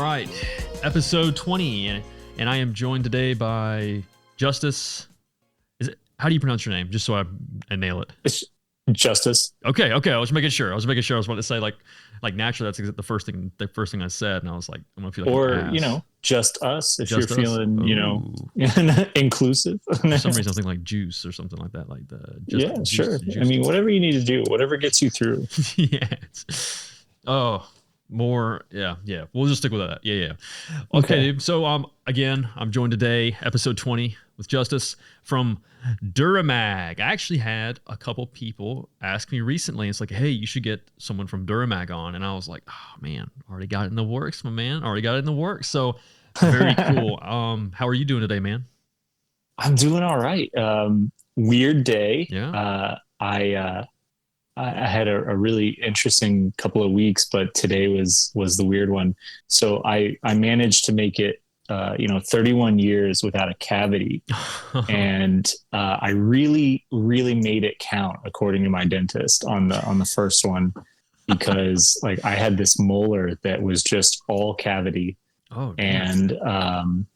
All right, episode 20, and I am joined today by Justus. How do you pronounce your name? Just so I nail it. It's Justus. Okay. I was making sure. I was about to say like naturally that's the first thing I said, and I was like, I'm gonna feel like Or, an ass. just us if Just you're us? feeling, Ooh. inclusive. For some reason, something like juice or something like that, like the Yeah, sure. I mean, whatever you need to do, whatever gets you through. Yeah. More. Yeah. We'll just stick with that. Yeah. Okay. So again, I'm joined today, episode 20, with Justus from Duramag. I actually had a couple people ask me recently. It's like, hey, you should get someone from Duramag on, and I was like, oh man, already got it in the works, my man. Already got it in the works. So very cool. How are you doing today, man? I'm doing all right. Weird day. Yeah. I had a really interesting couple of weeks, but today was the weird one. So I managed to make it 31 years without a cavity. And I really, really made it count according to my dentist on the first one, because like I had this molar that was just all cavity. Oh, nice. And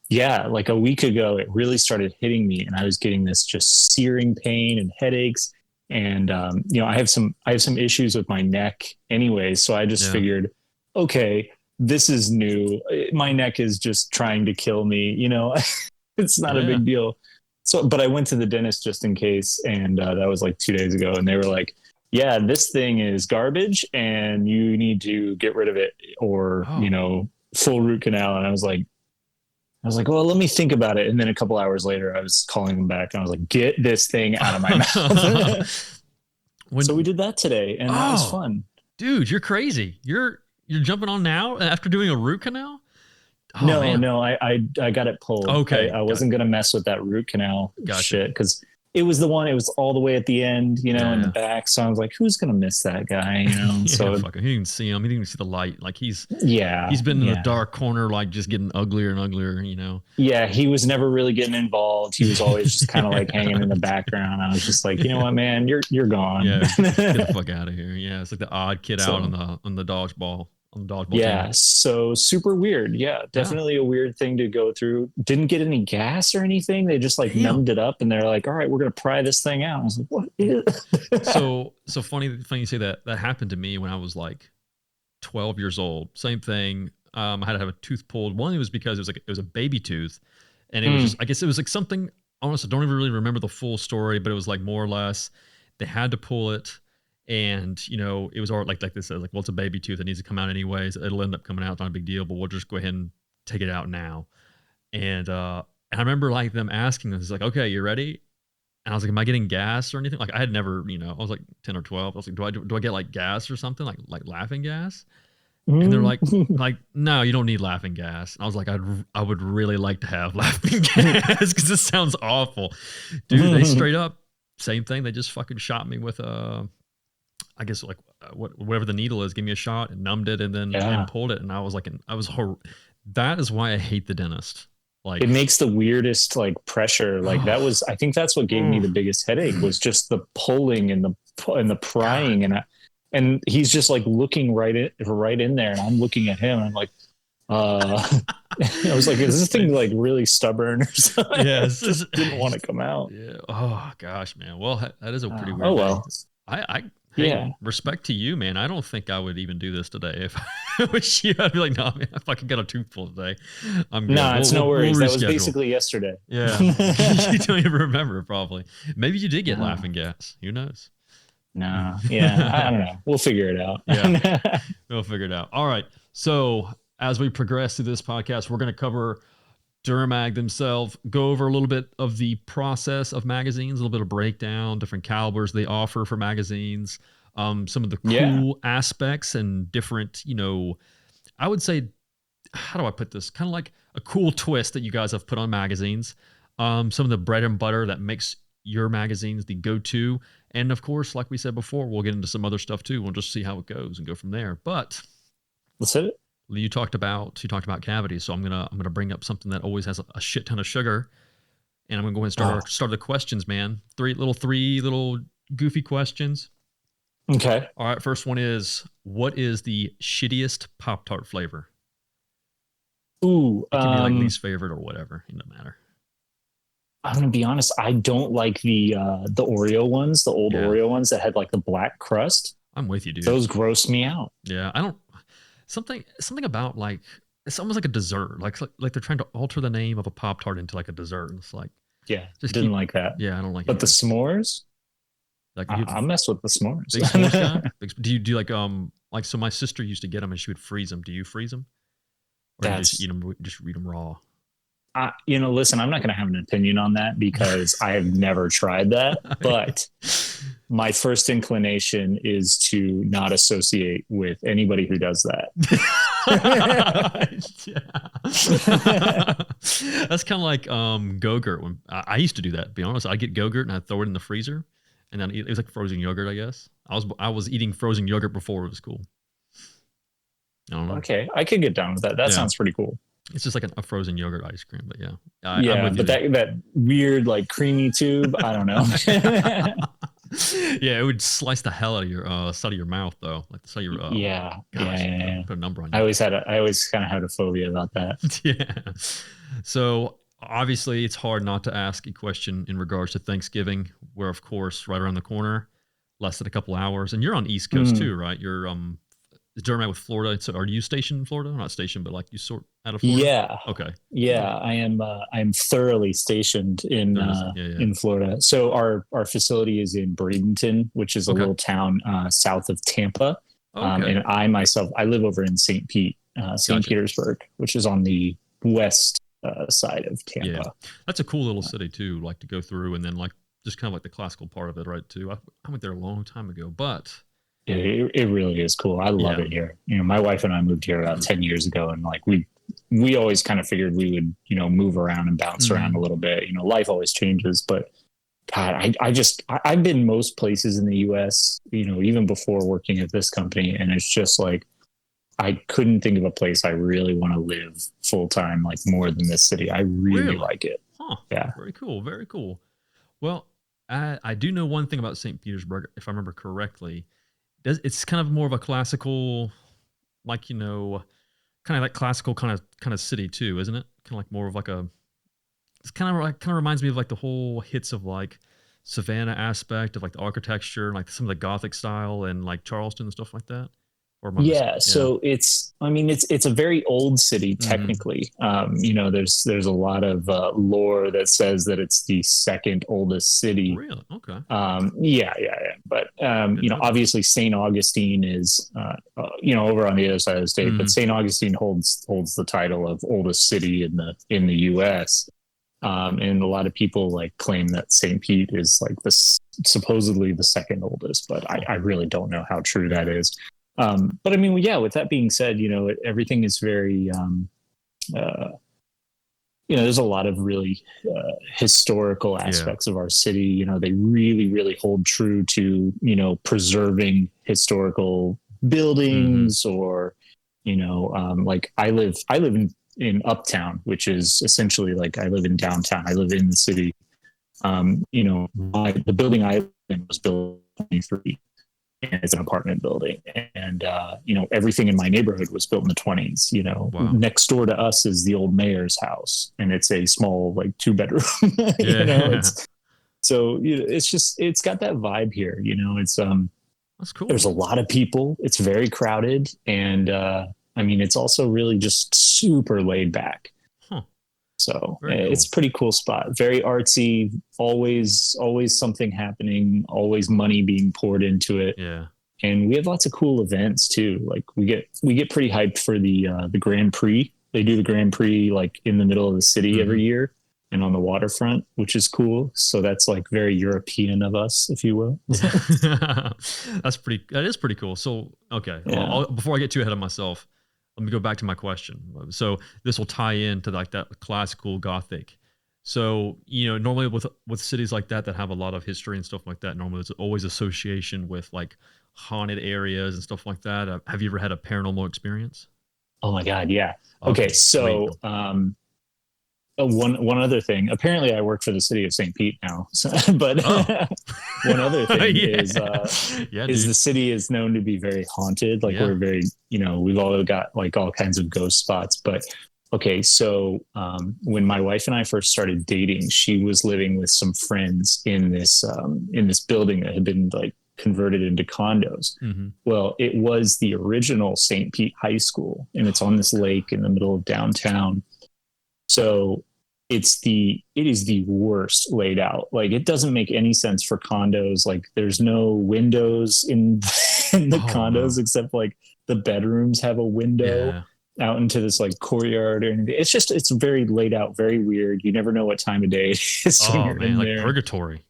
like a week ago, it really started hitting me, and I was getting this just searing pain and headaches. And I have some issues with my neck anyways, so I just figured, okay, this is new. My neck is just trying to kill me, it's not a big deal. So, but I went to the dentist just in case, and that was like 2 days ago, and they were like, yeah, this thing is garbage and you need to get rid of it, or full root canal. And I was like, well, let me think about it. And then a couple hours later, I was calling them back, and I was like, get this thing out of my mouth. So we did that today, and that was fun. Dude, you're crazy. You're jumping on now after doing a root canal? Oh, no, I got it pulled. Okay. I wasn't going to mess with that root canal shit, because it was the one, it was all the way at the end, in the back. So I was like, who's going to miss that guy? So fuck him. He didn't see him. He didn't even see the light. Like he's been in a dark corner, like just getting uglier and uglier, Yeah. He was never really getting involved. He was always just kind of like hanging in the background. I was just like, you know what, man, you're gone. Yeah. Get the fuck out of here. Yeah. It's like the odd kid out on the dodgeball. Yeah, so super weird. Yeah, definitely a weird thing to go through. Didn't get any gas or anything. They just numbed it up, and they're like, all right, we're gonna pry this thing out. I was like, what is so funny you say that. That happened to me when I was like 12 years old. Same thing. I had to have a tooth pulled. One, it was because it was a baby tooth, and it was just, I guess it was like something, honestly, I don't even really remember the full story, but it was like more or less they had to pull it. And it was all like they said, like, well, it's a baby tooth, it needs to come out anyways, it'll end up coming out, not a big deal, but we'll just go ahead and take it out now. And I remember like them asking this, like, okay, you ready? And I was like, am I getting gas or anything? Like I had never, I was like 10 or 12. I was like, do I get like gas or something, like laughing gas? And they're like, no, you don't need laughing gas. And I was like, I would really like to have laughing gas, because this sounds awful. Dude, they straight up, same thing, they just fucking shot me with I guess like whatever the needle is, give me a shot, and numbed it, and then and pulled it. And I was like, that is why I hate the dentist. Like, it makes the weirdest like pressure. Like I think that's what gave me the biggest headache, was just the pulling and the prying. And he's just like looking right in there, and I'm looking at him, and I'm like, I was like, is this thing like really stubborn or something? Yeah, just didn't want to come out. Yeah. Oh gosh, man. Well, that is a pretty weird. Oh well. Hey, respect to you, man. I don't think I would even do this today. If I was you, I'd be like, no, man, I fucking got a tooth pulled today. I'm good. No, it's no worries. That was basically yesterday. Yeah. You don't even remember, probably. Maybe you did get laughing gas. Who knows? No. Yeah. I don't know. We'll figure it out. Yeah. We'll figure it out. All right. So as we progress through this podcast, we're going to cover Duramag themselves, go over a little bit of the process of magazines, a little bit of breakdown, different calibers they offer for magazines, some of the cool aspects and different, I would say, how do I put this? Kind of like a cool twist that you guys have put on magazines. Some of the bread and butter that makes your magazines the go-to. And of course, like we said before, we'll get into some other stuff too. We'll just see how it goes and go from there. But let's hit it. You talked about cavities, so I'm gonna bring up something that always has a shit ton of sugar, and I'm gonna go ahead and start the questions, man. Three little goofy questions. Okay. All right. First one is, what is the shittiest Pop-Tart flavor? Ooh, It can be like least favorite or whatever. It doesn't matter. I'm gonna be honest. I don't like the Oreo ones, the old Yeah, Oreo ones that had like the black crust. I'm with you, dude. Those gross me out. Yeah, I don't something about like it's almost like a dessert. Like they're trying to alter the name of a Pop Tart into like a dessert. And it's like Yeah, just didn't like that. yeah, I don't like it But the either. s'mores, Like I mess with the big s'mores guy. s'mores. Do you do like so my sister used to get them and she would freeze them. Do you freeze them or do you just That's eat them? Just eat them raw. listen, I'm not going to have an opinion on that because I have never tried that. But my first inclination is to not associate with anybody who does that. That's kind of like Go-Gurt. When I used to do that, to be honest, I'd get Go-Gurt and I'd throw it in the freezer, and then it was like frozen yogurt, I guess. I was eating frozen yogurt before it was cool. I don't know. Okay, I could get down with that. That sounds pretty cool. It's just like a frozen yogurt ice cream, but yeah. Yeah, but that weird like creamy tube, I don't know. Yeah, it would slice the hell out of your side of your mouth, though. Like the side of your yeah, gosh, yeah. put a number on you. I always kind of had a phobia about that. Yeah. So obviously, it's hard not to ask a question in regards to Thanksgiving. We're of course right around the corner, less than a couple hours, and you're on East Coast too, right? You're Duramag with Florida. So are you stationed in Florida? Not stationed, but like you sort out of Florida. Yeah. Okay. Yeah, I am. I'm thoroughly stationed in Florida. So our facility is in Bradenton, which is a little town south of Tampa. And I live over in St. Petersburg, which is on the west side of Tampa. Yeah, that's a cool little city too. Like to go through and then like just kind of like the classical part of it, right? Too. I went there a long time ago, but. It really is cool. I love it here. My wife and I moved here about 10 years ago, and like we always kind of figured we would, move around and bounce around a little bit. Life always changes, but God, I've been most places in the US, even before working at this company. And it's just like, I couldn't think of a place I really want to live full time, like more than this city. I really like it. Huh. Yeah. Very cool. Very cool. Well, I do know one thing about St. Petersburg, if I remember correctly. It's kind of more of a classical, like, kind of like classical kind of city too, isn't it? Kind of like more of like it's kind of reminds me of like the whole hits of like Savannah aspect of like the architecture, like some of the Gothic style and like Charleston and stuff like that. So it's a very old city technically. There's a lot of lore that says that it's the second oldest city. Really? Okay. Yeah. But obviously St. Augustine is over on the other side of the state, but St. Augustine holds the title of oldest city in the US. And a lot of people like claim that St. Pete is like supposedly the second oldest, but I really don't know how true that is. But I mean, with that being said, everything is very, there's a lot of really historical aspects of our city. They really, really hold true to, preserving historical buildings or, like I live in Uptown, which is essentially like I live in downtown. I live in the city. The building I live in was built in 1923. And it's an apartment building, and everything in my neighborhood was built in the 20s. Wow. Next door to us is the old mayor's house, and it's a small like 2-bedroom. It's got that vibe here. It's that's cool. There's a lot of people. It's very crowded, and it's also really just super laid back. So it's a pretty cool spot. Very artsy, always something happening, always money being poured into it. Yeah. And we have lots of cool events too. Like we get pretty hyped for the Grand Prix. They do the Grand Prix like in the middle of the city every year and on the waterfront, which is cool. So that's like very European of us, if you will. That is pretty cool. So, okay. Yeah. Well, before I get too ahead of myself, let me go back to my question. So this will tie into like that classical Gothic. So, normally with cities like that have a lot of history and stuff like that, normally there's always association with like haunted areas and stuff like that. Have you ever had a paranormal experience? Oh my God. Yeah. Okay. So, one other thing, apparently I work for the city of St. Pete now, but one other thing is the city is known to be very haunted. Like we're very, we've all got like all kinds of ghost spots, but Okay, so when my wife and I first started dating, she was living with some friends in this building that had been like converted into condos. Mm-hmm. Well, it was the original St. Pete High School, and it's on this lake in the middle of downtown. So it is the worst laid out. Like it doesn't make any sense for condos. Like there's no windows in in the condos No. except like the bedrooms have a window Yeah. out into this like courtyard or anything. It's very laid out, very weird. You never know what time of day it is when Oh you're man, in like there. purgatory.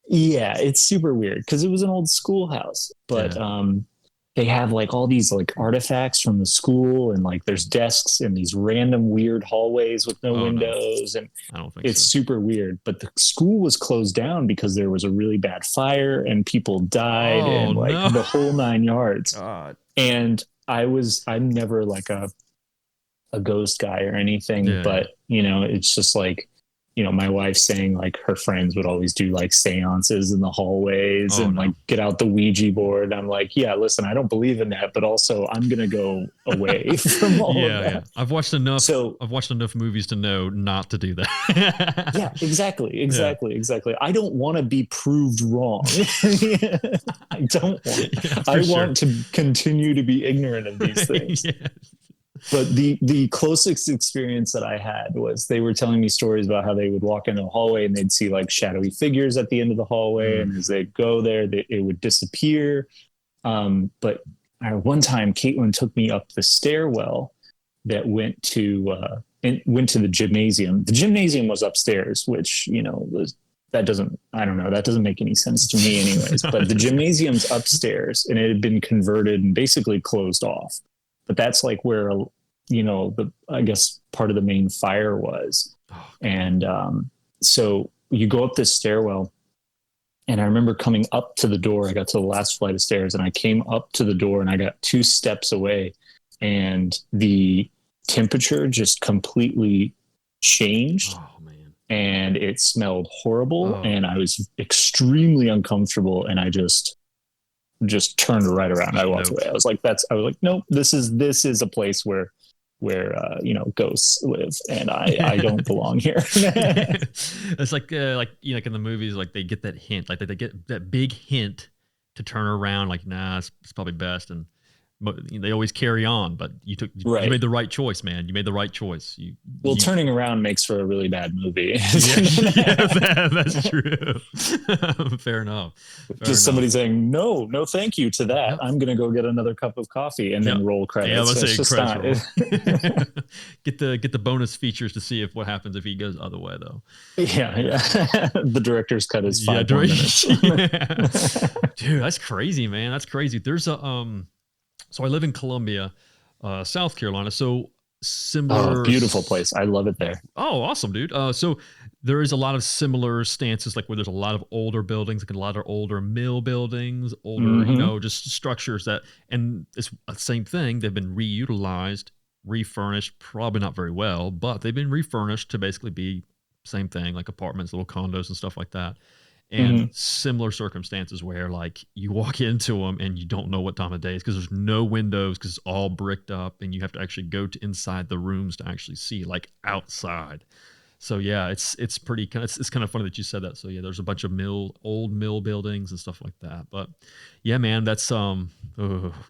Yeah, it's super weird because it was an old schoolhouse, but Yeah. they have like all these like artifacts from the school and like there's desks in these random weird hallways with no Oh no, windows and I don't think it's so. super weird. But the school was closed down because there was a really bad fire and people died Oh and like no. the whole nine yards. God. And I'm never like a ghost guy or anything, Yeah. but you know, it's just like, you know, my wife saying like her friends would always do like seances in the hallways Oh and like no. get out the Ouija board. I'm like, yeah, listen, I don't believe in that, but also I'm gonna go away from all of Yeah, yeah. that. I've watched enough. So I've watched enough movies to know not to do that. yeah, exactly, Yeah. exactly, exactly. I don't want to be proved wrong. I don't want. Yeah, I for sure. want to continue to be ignorant of these things. Yeah. But the closest experience that I had was they were telling me stories about how they would walk into a hallway and they'd see like shadowy figures at the end of the hallway, and as they go there, it would disappear. But one time, Caitlin took me up the stairwell that went to the gymnasium. The gymnasium was upstairs, which you know was that doesn't I don't know that doesn't make any sense to me, anyways. But the gymnasium's upstairs, and it had been converted and basically closed off. But that's like where you know the I guess part of the main fire was, Oh, and so you go up this stairwell. And I remember coming up to the door. I got to the last flight of stairs and I came up to the door and I got 2 steps away and the temperature just completely changed oh man. and it smelled horrible Oh. and I was extremely uncomfortable and I just turned right around. I walked Nope. away. I was like, nope, this is a place where you know ghosts live and I don't belong here. It's like you know, like in the movies, like they get that hint, like they get that big hint to turn around. Like, nah, it's probably best, and they always carry on. But you Right. made the right choice, man. You made the right choice. Well, turning around makes for a really bad movie. That's true. Fair enough. Just somebody saying no, thank you to that. Yep. I'm gonna go get another cup of coffee and then Yep. roll credits. Yeah, let's It's say just credits not- roll. Get the bonus features to see if what happens if he goes the other way though. yeah. The director's cut is 5 more minutes. Yeah. Dude, that's crazy, man. That's crazy. There's a so I live in Columbia, South Carolina. So similar. Oh, beautiful place. I love it there. Oh, awesome, dude. So there is a lot of similar stances, like where there's a lot of older buildings, like a lot of older mill buildings, older, you know, just structures and it's the same thing. They've been reutilized, refurnished, probably not very well, but they've been refurnished to basically be same thing, like apartments, little condos and stuff like that. And similar circumstances where like you walk into them and you don't know what time of day is because there's no windows because it's all bricked up and you have to actually go to inside the rooms to actually see like outside. So yeah, it's pretty kind of it's kind of funny that you said that. So yeah, there's a bunch of old mill buildings and stuff like that. But yeah, man, that's oh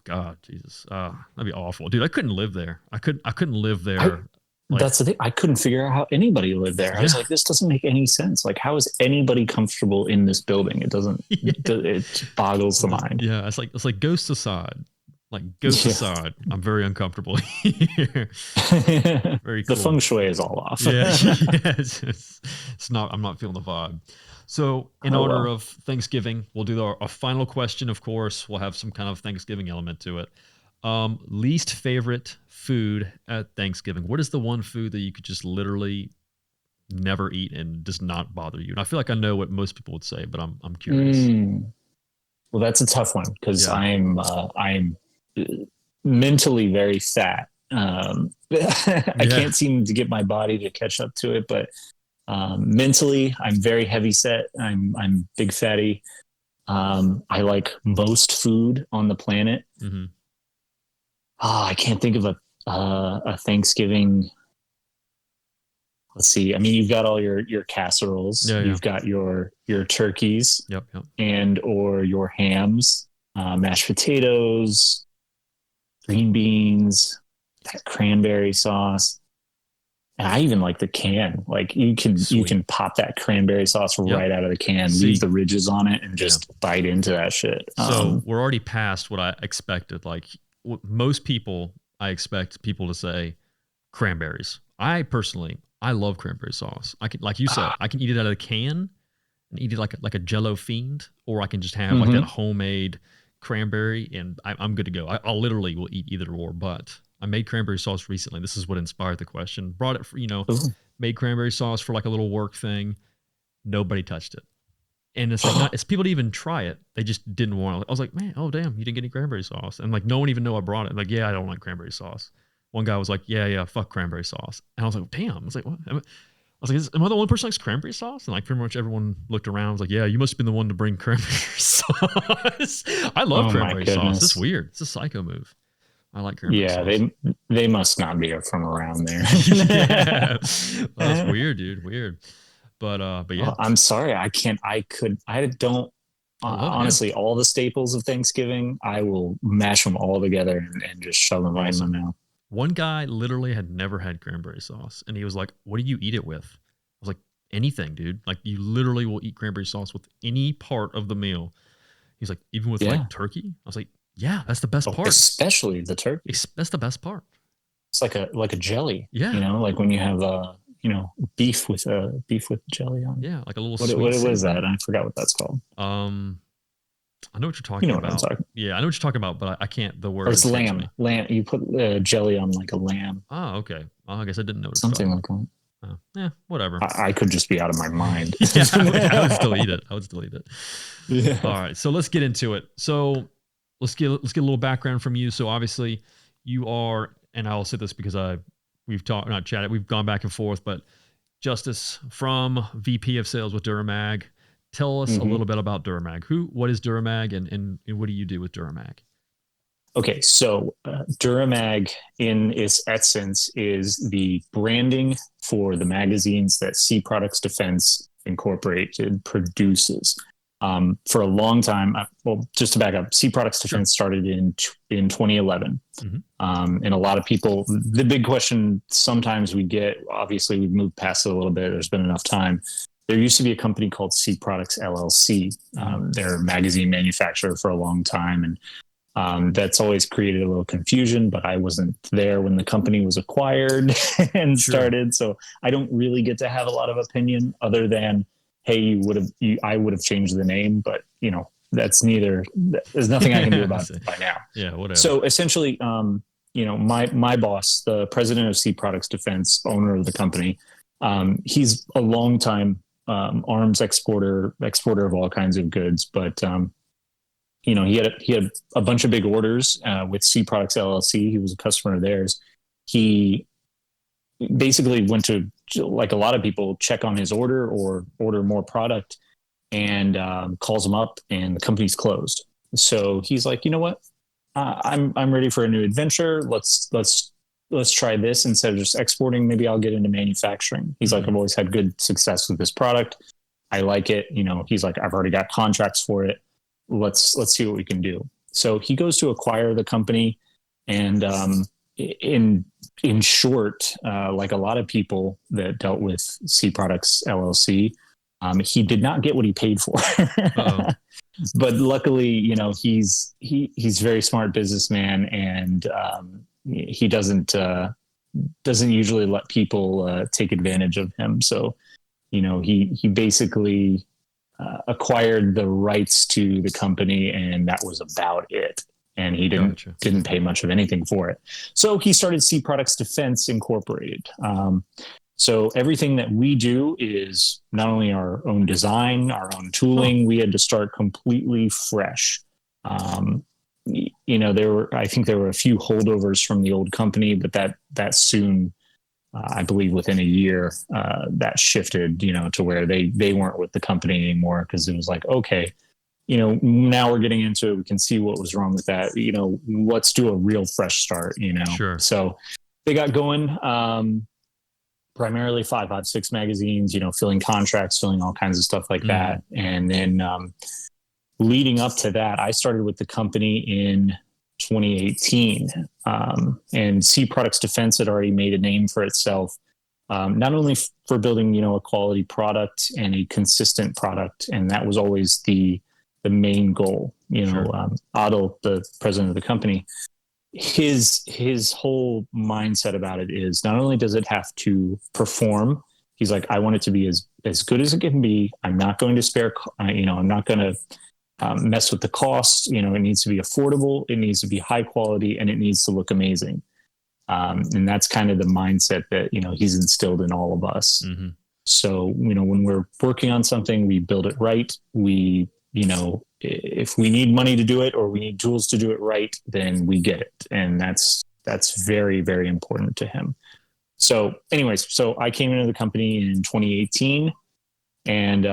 God, Jesus, that'd be awful, dude. I couldn't live there. I couldn't live there. That's the thing. I couldn't figure out how anybody lived there. I was like, this doesn't make any sense. Like, how is anybody comfortable in this building? It doesn't. It boggles the mind. Yeah, it's like ghosts aside. Like ghosts aside, I'm very uncomfortable here. Very cool. The feng shui is all off. Yeah, it's not. I'm not feeling the vibe. So, in honor of Thanksgiving, we'll do our final question. Of course, we'll have some kind of Thanksgiving element to it. Least favorite food at Thanksgiving. What is the one food that you could just literally never eat and does not bother you? And I feel like I know what most people would say, but I'm curious. Well, that's a tough one because Yeah. I'm mentally very fat. I can't seem to get my body to catch up to it, but mentally, I'm very heavy set. I'm big fatty. I like most food on the planet. Mm-hmm. I can't think of a Thanksgiving let's see. I mean, you've got all your casseroles. Yeah, yeah. You've got your turkeys Yep, yep. and or your hams, mashed potatoes, green beans, that cranberry sauce. And I even like the can. Like you Sweet. can pop that cranberry sauce Yep. right out of the can, See, leave the ridges on it, and just bite into that shit. So we're already past what I expected. Like most people, I expect people to say cranberries. I personally, I love cranberry sauce. I can, like you said, I can eat it out of the can and eat it like a Jello fiend, or I can just have like that homemade cranberry, and I'm good to go. I literally will eat either or. But I made cranberry sauce recently. This is what inspired the question. Brought it for, made cranberry sauce for like a little work thing. Nobody touched it. And it's like, it's people to even try it. They just didn't want it. I was like, man, oh, damn, you didn't get any cranberry sauce. And like, no one even know I brought it. Like, yeah, I don't like cranberry sauce. One guy was like, yeah, fuck cranberry sauce. And I was like, damn. I was like, what? I was like, am I the only person who likes cranberry sauce? And like, pretty much everyone looked around. I was like, yeah, you must have been the one to bring cranberry sauce. I love cranberry sauce. It's weird. It's a psycho move. I like cranberry sauce. Yeah, they must not be from around there. Yeah. Well, that's weird, dude. Weird. But yeah. Well, I'm sorry. I don't. Honestly, all the staples of Thanksgiving, I will mash them all together and just shove them right in my mouth. One guy literally had never had cranberry sauce, and he was like, "What do you eat it with?" I was like, "Anything, dude. Like, you literally will eat cranberry sauce with any part of the meal." He's like, "Even with like turkey?" I was like, "Yeah, that's the best part. Especially the turkey. That's the best part. It's like a jelly. Yeah, like when you have beef with jelly on it. Yeah, like a little. What is that? I forgot what that's called. I know what you're talking about. What I'm talking. Yeah, I know what you're talking about, but I can't. The word. Or it's lamb. Lamb. You put jelly on like a lamb. Oh, okay. Well, I guess I didn't know. Something like that. Yeah, whatever. I could just be out of my mind. Yeah, I would still eat it. Yeah. All right, so let's get into it. So let's get a little background from you. So obviously, you are, and I'll say this because we've gone back and forth, but Justus from VP of Sales with Duramag. Tell us a little bit about Duramag. What is Duramag, and what do you do with Duramag? Okay, so Duramag, in its essence, is the branding for the magazines that C Products Defense Incorporated produces. For a long time, just to back up, C Products Defense started in 2011. And a lot of people, the big question sometimes we get, obviously we've moved past it a little bit, there's been enough time. There used to be a company called C Products LLC. They're a magazine manufacturer for a long time. And that's always created a little confusion, but I wasn't there when the company was acquired and started. So I don't really get to have a lot of opinion other than, hey, I would have changed the name, but there's nothing I can do about it by now. Yeah, whatever. So essentially, my boss, the president of C Products Defense, owner of the company, he's a long time arms exporter of all kinds of goods, but he had a bunch of big orders with C Products LLC. He was a customer of theirs. He basically went to, like a lot of people, check on his order or order more product, and calls him up, and the company's closed. So he's like, you know what? I'm ready for a new adventure. Let's try this instead of just exporting. Maybe I'll get into manufacturing. He's like, I've always had good success with this product. I like it. He's like, I've already got contracts for it. Let's see what we can do. So he goes to acquire the company, and in short, like a lot of people that dealt with C Products LLC, he did not get what he paid for. But luckily, he's a very smart businessman, and he doesn't usually let people take advantage of him. So, he basically acquired the rights to the company, and that was about it. And he didn't pay much of anything for it. So he started C Products Defense Incorporated. So everything that we do is not only our own design, our own tooling. We had to start completely fresh. I think there were a few holdovers from the old company, but that soon, I believe within a year, that shifted, to where they weren't with the company anymore, because it was like, okay, now we're getting into it. We can see what was wrong with that. Let's do a real fresh start, Sure. So they got going. primarily 5.56 magazines, filling contracts, filling all kinds of stuff like that. And then leading up to that, I started with the company in 2018. And C Products Defense had already made a name for itself, not only for building, a quality product and a consistent product. And that was always the main goal. Sure. Otto, the president of the company, his whole mindset about it is not only does it have to perform, he's like, I want it to be as good as it can be. I'm not going to spare, I'm not going to mess with the cost. It needs to be affordable. It needs to be high quality, and it needs to look amazing. And that's kind of the mindset that, he's instilled in all of us. Mm-hmm. So, when we're working on something, we build it right. We, if we need money to do it or we need tools to do it right, then we get it. And that's very, very important to him. So anyways, I came into the company in 2018, and,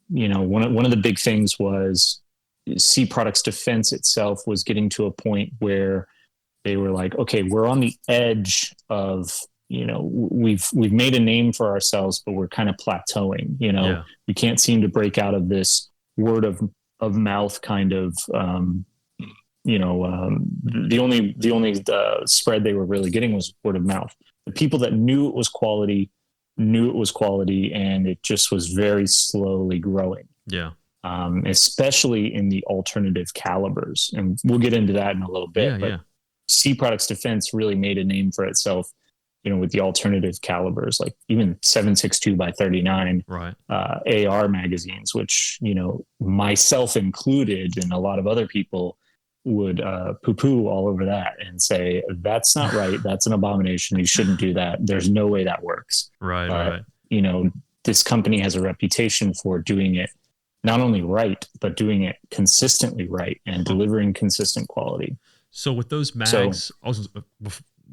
one of the big things was C Products Defense itself was getting to a point where they were like, okay, we're on the edge of, we've made a name for ourselves, but we're kind of plateauing. We can't seem to break out of this word of mouth kind of, the only spread they were really getting was word of mouth. The people that knew it was quality, and it just was very slowly growing. Yeah. Especially in the alternative calibers. And we'll get into that in a little bit, but C Products Defense really made a name for itself, with the alternative calibers, like even 7.62 by 39, right. AR magazines, which, myself included and a lot of other people would poo-poo all over that and say, that's not right. That's an abomination. You shouldn't do that. There's no way that works. Right. But, this company has a reputation for doing it not only right, but doing it consistently right and delivering consistent quality. So with those mags, also,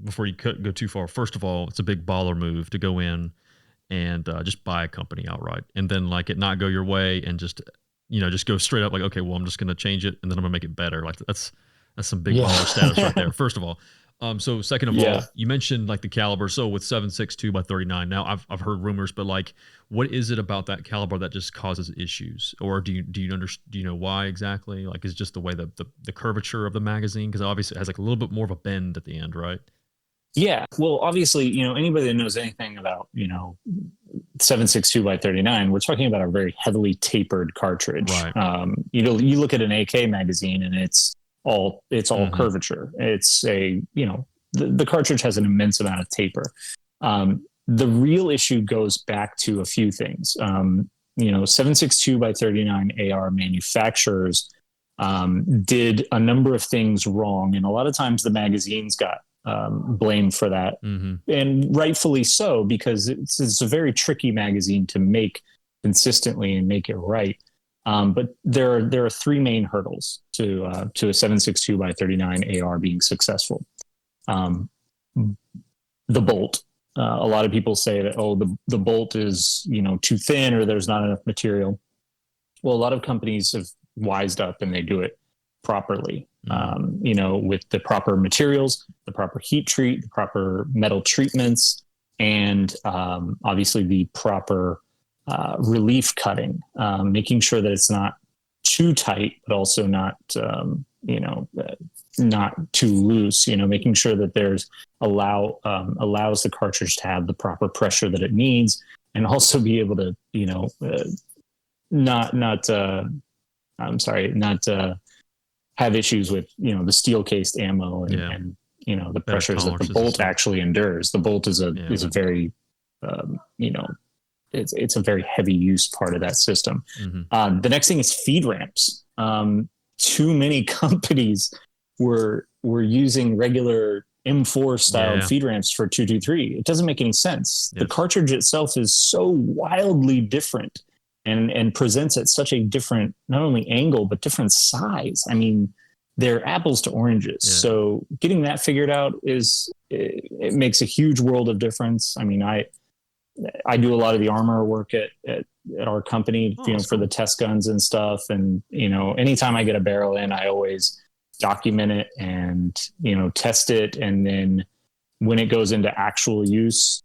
before you go too far, first of all, it's a big baller move to go in and just buy a company outright, and then like it not go your way and just go straight up like, okay, well, I'm just going to change it and then I'm gonna make it better. Like that's some big baller status right there. First of all. So second of all, you mentioned like the caliber. So with 7.62 by 39, now I've heard rumors, but like, what is it about that caliber that just causes issues? Or do you know why exactly? Like, is it just the way the curvature of the magazine? Cause obviously it has like a little bit more of a bend at the end, right? Yeah. Well, obviously, anybody that knows anything about, 7.62 by 39, we're talking about a very heavily tapered cartridge. Right. You look at an AK magazine and it's all mm-hmm. curvature. It's the cartridge has an immense amount of taper. The real issue goes back to a few things. 7.62 by 39 AR manufacturers did a number of things wrong, and a lot of times the magazines got blamed for that, mm-hmm. and rightfully so, because it's a very tricky magazine to make consistently and make it right. But there are three main hurdles to a 7.62 by 39 AR being successful. The bolt. A lot of people say that, the bolt is, too thin or there's not enough material. Well, a lot of companies have wised up and they do it properly, with the proper materials, the proper heat treat, the proper metal treatments, and obviously the proper relief cutting, making sure that it's not too tight, but also not too loose, making sure that there's allows the cartridge to have the proper pressure that it needs, and also be able to, not have issues with, the steel cased ammo and the pressures that the bolt actually endures. The bolt is a very, it's a very heavy use part of that system. Mm-hmm. The next thing is feed ramps. Too many companies were using regular M4 style feed ramps for 223. It doesn't make any sense. Yes. The cartridge itself is so wildly different and presents at such a different, not only angle, but different size. I mean, they're apples to oranges. Yeah. So getting that figured out it makes a huge world of difference. I mean, I do a lot of the armor work at our company, for the test guns and stuff. And, anytime I get a barrel in, I always document it and, test it. And then when it goes into actual use,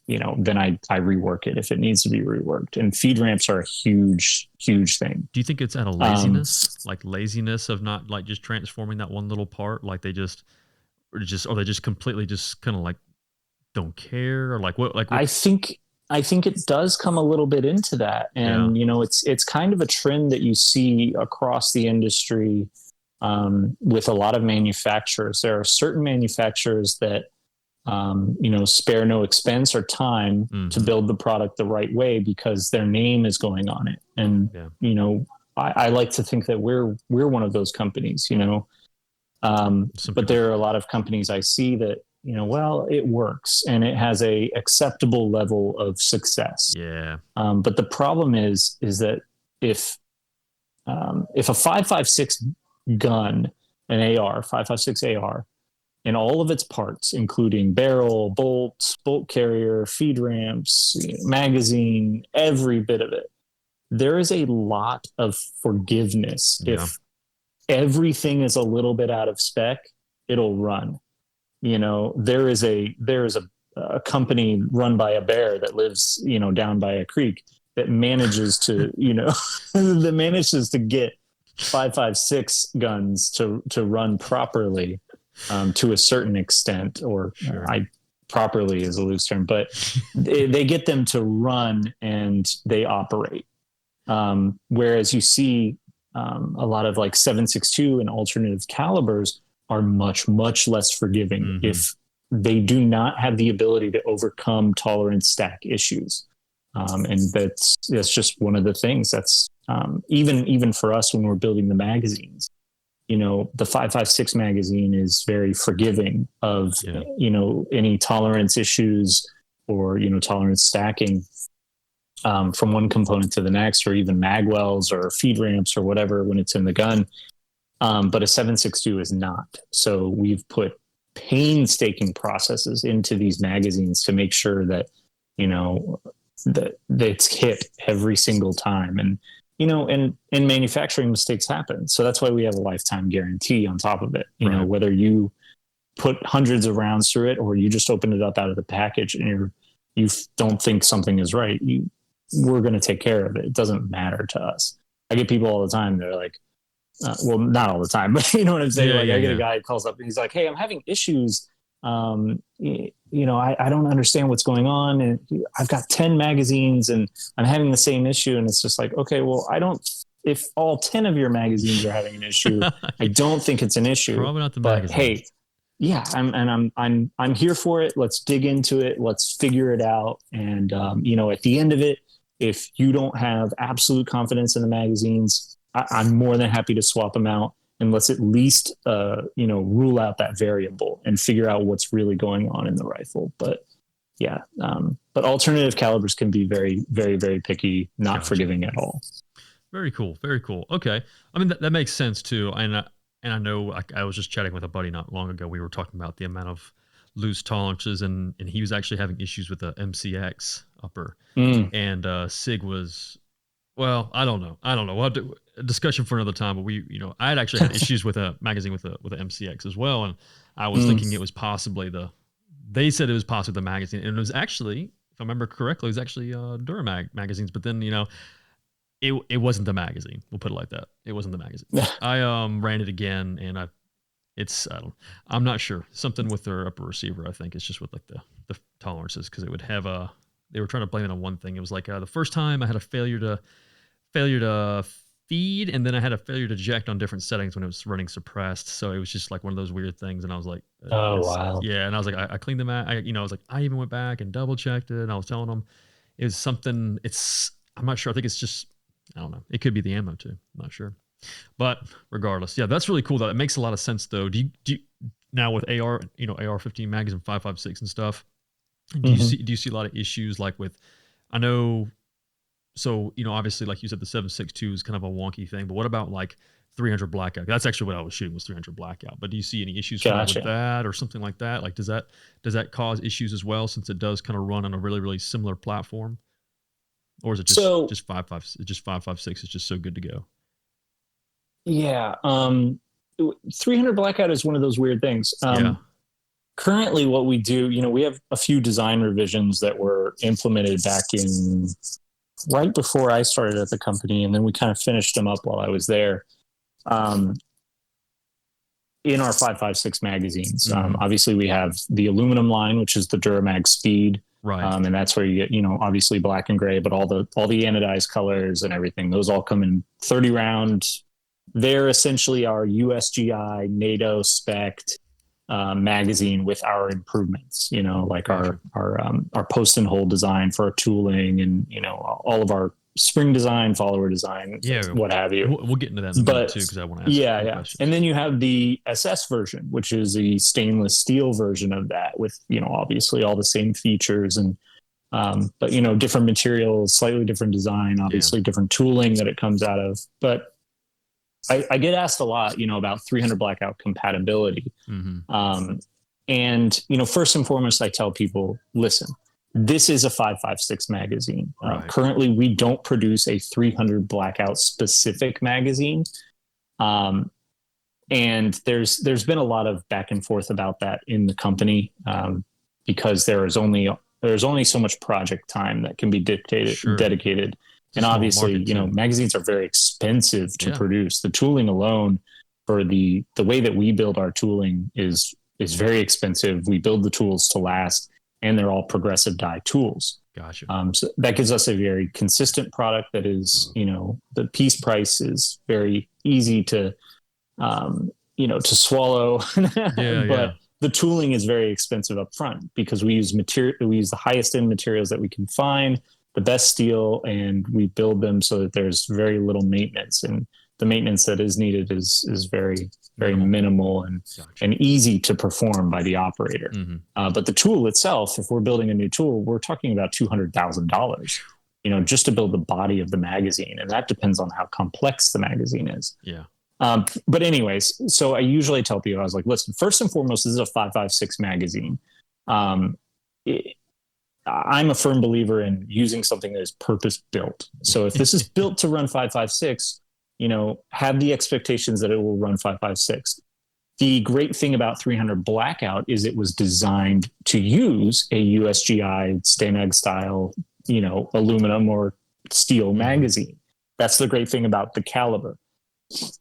then I rework it if it needs to be reworked. And feed ramps are a huge thing. Do you think it's out of laziness, like laziness of not like just transforming that one little part, like they just or they just completely just kind of like don't care, or like what? I think it does come a little bit into that, and it's kind of a trend that you see across the industry with a lot of manufacturers. There are certain manufacturers that spare no expense or time to build the product the right way because their name is going on it. And, I like to think that we're one of those companies, but there are a lot of companies I see that, it works and it has a acceptable level of success. Yeah. But the problem is that if a 5.56 gun, an AR, 5.56 AR, and all of its parts, including barrel, bolts, bolt carrier, feed ramps, magazine, every bit of it, there is a lot of forgiveness. Yeah. If everything is a little bit out of spec, it'll run. There is a company run by a bear that lives, down by a creek that manages to, that manages to get 5.56 guns to run properly. To a certain extent, or sure. Properly is a loose term, but they get them to run and they operate. Whereas you see a lot of like 7.62 and alternative calibers are much, much less forgiving if they do not have the ability to overcome tolerance stack issues. And that's just one of the things that's even for us when we're building the magazines. The 5.56 magazine is very forgiving of, any tolerance issues or, tolerance stacking from one component to the next, or even mag wells or feed ramps or whatever when it's in the gun. But a 7.62 is not. So we've put painstaking processes into these magazines to make sure that, that it's hit every single time. And, and manufacturing mistakes happen. So that's why we have a lifetime guarantee on top of it. Whether you put hundreds of rounds through it or you just open it up out of the package and you don't think something is right, we're going to take care of it. It doesn't matter to us. I get people all the time. They're like, well, not all the time, but you know what I'm saying? I get a guy who calls up and he's like, hey, I'm having issues. I don't understand what's going on. And I've got 10 magazines and I'm having the same issue. And it's just like, okay, well, if all 10 of your magazines are having an issue, I don't think it's an issue. Probably not the but magazine. Hey, yeah, I'm here for it. Let's dig into it. Let's figure it out. And, at the end of it, if you don't have absolute confidence in the magazines, I'm more than happy to swap them out. And let's at least, rule out that variable and figure out what's really going on in the rifle. But yeah, but alternative calibers can be very, very, very picky, not forgiving at all. Very cool. Very cool. Okay. I mean, that makes sense too. And I know I was just chatting with a buddy not long ago. We were talking about the amount of loose tolerances and he was actually having issues with the MCX upper and SIG was, well, I don't know. We'll have a discussion for another time, but I had actually had issues with a magazine with a MCX as well. And I was thinking it was possibly they said it was possibly the magazine. And it was actually, if I remember correctly, it was actually Duramag magazines. But then, it wasn't the magazine. We'll put it like that. It wasn't the magazine. I ran it again and I'm not sure. Something with their upper receiver, I think. It's just with like the tolerances because it would have they were trying to blame it on one thing. It was like the first time I had a failure to feed, and then I had a failure to eject on different settings when it was running suppressed. So it was just like one of those weird things. And I was like, oh wow, yeah. And I was like, I cleaned them out. I was like, I even went back and double checked it, and I was telling them it was something. I'm not sure. I think it's just, I don't know. It could be the ammo too. I'm not sure. But regardless, yeah, that's really cool. Though it makes a lot of sense though. Do you now with AR, AR-15 mags and 5.56 and stuff? Do you see a lot of issues like with? I know. So, obviously, like you said, the 7.62 is kind of a wonky thing, but what about like 300 blackout? That's actually what I was shooting was 300 blackout. But do you see any issues with that or something like that? Like, does that cause issues as well since it does kind of run on a really, really similar platform? Or is it just 5.56 is just so good to go? Yeah. 300 blackout is one of those weird things. currently what we do, we have a few design revisions that were implemented back in right before I started at the company, and then we kind of finished them up while I was there. In our 5.56 magazines, obviously we have the aluminum line, which is the Duramag Speed, right? And that's where you get, obviously black and gray, but all the anodized colors and everything. Those all come in 30 round. They're essentially our USGI NATO spec'd magazine with our improvements, like our post and hole design for our tooling, and all of our spring design, follower design, what have you. We'll get into that in a minute too, because I want to ask questions. And then you have the SS version, which is the stainless steel version of that, with obviously all the same features, and but different materials, slightly different design, obviously different tooling that it comes out of. But I get asked a lot, about 300 blackout compatibility. And, first and foremost, I tell people, listen, this is a 5.56 magazine. Right. Currently, we don't produce a 300 blackout specific magazine. And there's been a lot of back and forth about that in the company, because there's only so much project time that can be dedicated. And obviously, magazines are very expensive to produce. The tooling alone for the way that we build our tooling is very expensive. We build the tools to last, and they're all progressive die tools. Gotcha. So that gives us a very consistent product that is, the piece price is very easy to, to swallow. But the tooling is very expensive up front, because we use the highest end materials that we can find, the best steel, and we build them so that there's very little maintenance, and the maintenance that is needed is very, very minimal and easy to perform by the operator. But the tool itself, if we're building a new tool, we're talking about $200,000, just to build the body of the magazine. And that depends on how complex the magazine is. Yeah. But anyways, so I usually tell people, I was like, listen, first and foremost, this is a 5.56 magazine. I'm a firm believer in using something that is purpose built. So if this is built to run 5.56, have the expectations that it will run 5.56. The great thing about 300 blackout is it was designed to use a USGI STAMAG style, aluminum or steel magazine. That's the great thing about the caliber.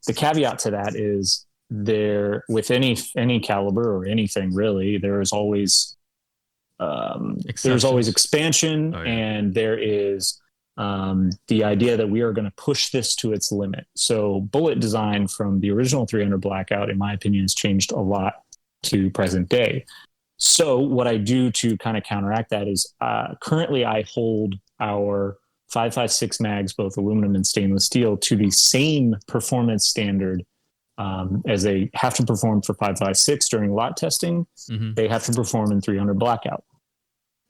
The caveat to that is with any caliber or anything really, there's always expansion, and there is the idea that we are going to push this to its limit. So bullet design from the original 300 blackout, in my opinion, has changed a lot to present day. So what I do to kind of counteract that is currently I hold our 5.56 mags, both aluminum and stainless steel, to the same performance standard as they have to perform for 5.56 during lot testing. They have to perform in 300 blackout.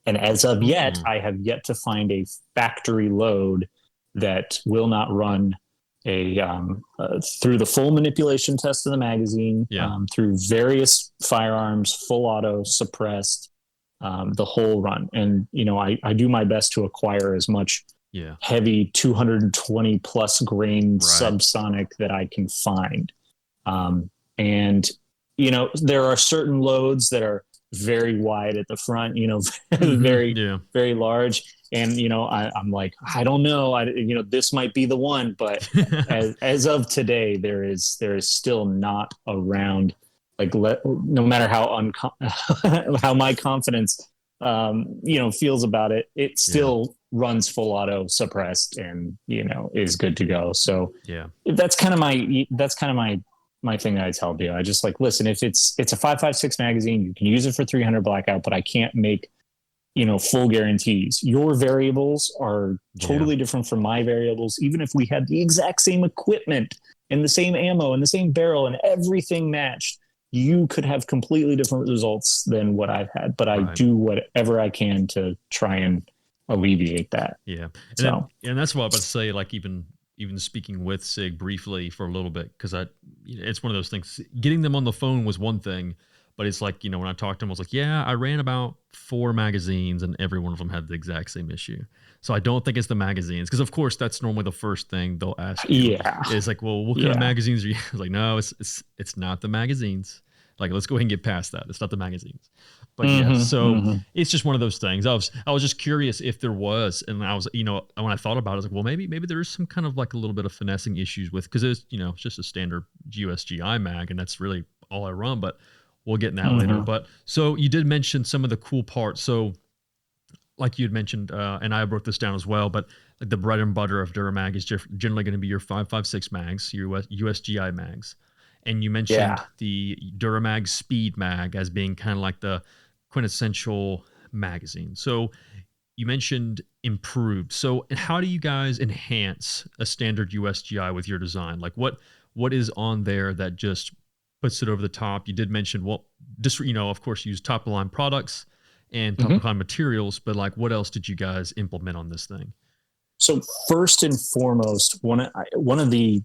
And as of yet, I have yet to find a factory load that will not run through the full manipulation test of the magazine, through various firearms, full auto, suppressed, the whole run. And, I do my best to acquire as much heavy 220 plus grain subsonic that I can find. And, there are certain loads that are very wide at the front, very large. And, I'm like, I don't know, this might be the one, but as of today, there is still not around, like, no matter how how my confidence, feels about it, it still runs full auto, suppressed, and, is good to go. So that's kind of my thing that I tell people. I just like, listen, if it's a 5.56 magazine, you can use it for 300 blackout, but I can't make, full guarantees. Your variables are totally different from my variables. Even if we had the exact same equipment and the same ammo and the same barrel and everything matched, you could have completely different results than what I've had. But I do whatever I can to try and alleviate that. Yeah. And that's what I was about to say, like, even speaking with SIG briefly for a little bit, because it's one of those things. Getting them on the phone was one thing, but it's like, when I talked to them, I was like, I ran about 4 magazines and every one of them had the exact same issue. So I don't think it's the magazines, because of course that's normally the first thing they'll ask you. It's like, well, what kind of magazines are you? I was like, no, it's not the magazines. Like, let's go ahead and get past that. It's not the magazines. But yeah, so it's just one of those things. I was just curious if there was, and I was, when I thought about it, I was like, well, maybe there is some kind of like a little bit of finessing issues with, because it's, it's just a standard USGI mag, and that's really all I run. But we'll get in that later. But so you did mention some of the cool parts. So like you had mentioned, and I wrote this down as well, but like the bread and butter of Duramag is generally going to be your 5.56 mags, your USGI mags. And you mentioned the Duramag Speed Mag as being kind of like the quintessential magazine. So you mentioned improved. So how do you guys enhance a standard USGI with your design? Like what is on there that just puts it over the top? You did mention, well, just, of course, use top of the line products and top of the line materials, but like what else did you guys implement on this thing? So first and foremost, one of the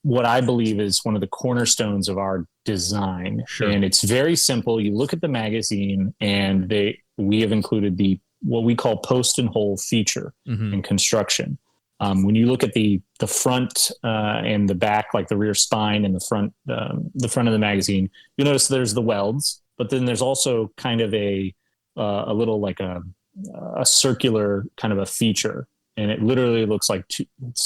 what I believe is one of the cornerstones of our design. Sure. And it's very simple. You look at the magazine and we have included what we call post and hole feature in construction. When you look at the front and the back, like the rear spine and the front of the magazine, you'll notice there's the welds, but then there's also kind of a little like a circular kind of a feature. And it literally looks like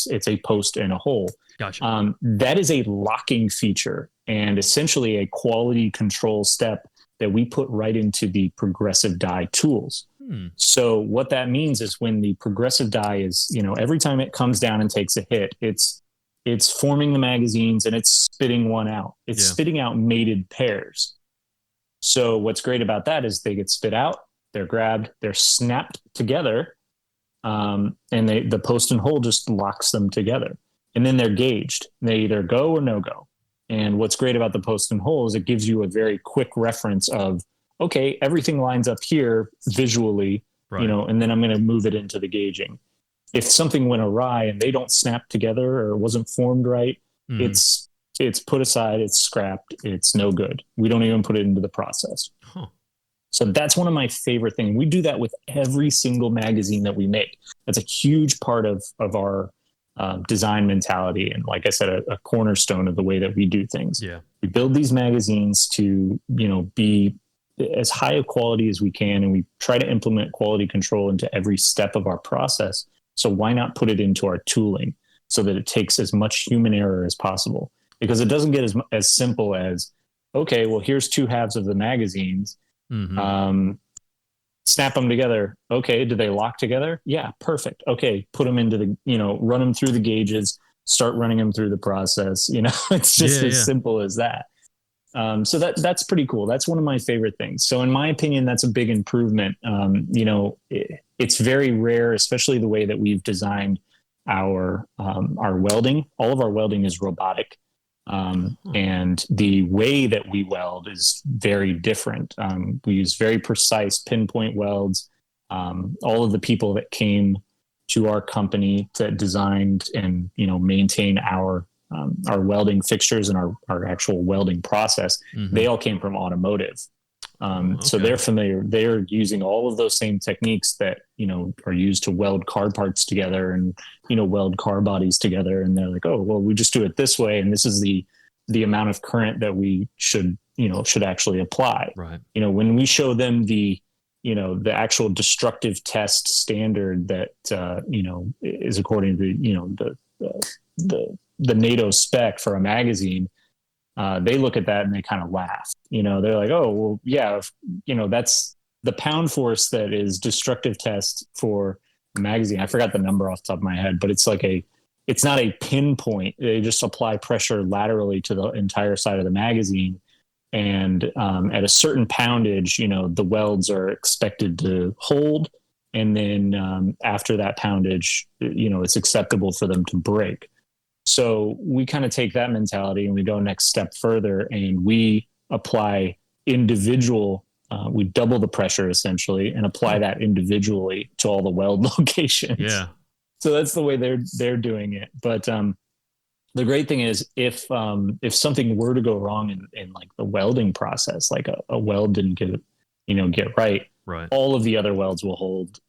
it's a post and a hole. Gotcha. That is a locking feature and essentially a quality control step that we put right into the progressive die tools. So what that means is when the progressive die is, every time it comes down and takes a hit, it's forming the magazines and it's spitting one out. It's spitting out mated pairs. So what's great about that is they get spit out, they're grabbed, they're snapped together, and the post and hole just locks them together. And then they're gauged. They either go or no go. And what's great about the post and hole is it gives you a very quick reference of, okay, everything lines up here visually, right, and then I'm going to move it into the gauging. If something went awry and they don't snap together or wasn't formed right, it's put aside, it's scrapped, it's no good. We don't even put it into the process. Huh. So that's one of my favorite things. We do that with every single magazine that we make. That's a huge part of our design mentality. And like I said, a cornerstone of the way that we do things. Yeah. We build these magazines to, be as high a quality as we can. And we try to implement quality control into every step of our process. So why not put it into our tooling so that it takes as much human error as possible? Because it doesn't get as simple as, okay, well, here's two halves of the magazines. Snap them together. Okay. Do they lock together? Yeah. Perfect. Okay. Put them into run them through the gauges, start running them through the process. It's just as simple as that. So that's pretty cool. That's one of my favorite things. So in my opinion, that's a big improvement. It's very rare, especially the way that we've designed our welding. All of our welding is robotic. And the way that we weld is very different. We use very precise pinpoint welds. All of the people that came to our company that designed and, maintain our welding fixtures and our actual welding process, they all came from automotive. So they're familiar. They're using all of those same techniques that, are used to weld car parts together and, weld car bodies together. And they're like, oh, well, we just do it this way. And this is the amount of current that we should actually apply. Right. When we show them the actual destructive test standard that, is according to, the NATO spec for a magazine, they look at that and they kind of laugh. They're like, oh, well, yeah, that's the pound force that is destructive test for a magazine. I forgot the number off the top of my head, but it's not a pinpoint. They just apply pressure laterally to the entire side of the magazine. And at a certain poundage, the welds are expected to hold. And then after that poundage, it's acceptable for them to break. So we kind of take that mentality and we go next step further and we apply individual, we double the pressure essentially and apply that individually to all the weld locations. Yeah. So that's the way they're doing it. But the great thing is if something were to go wrong in like the welding process, like a weld didn't get right, all of the other welds will hold.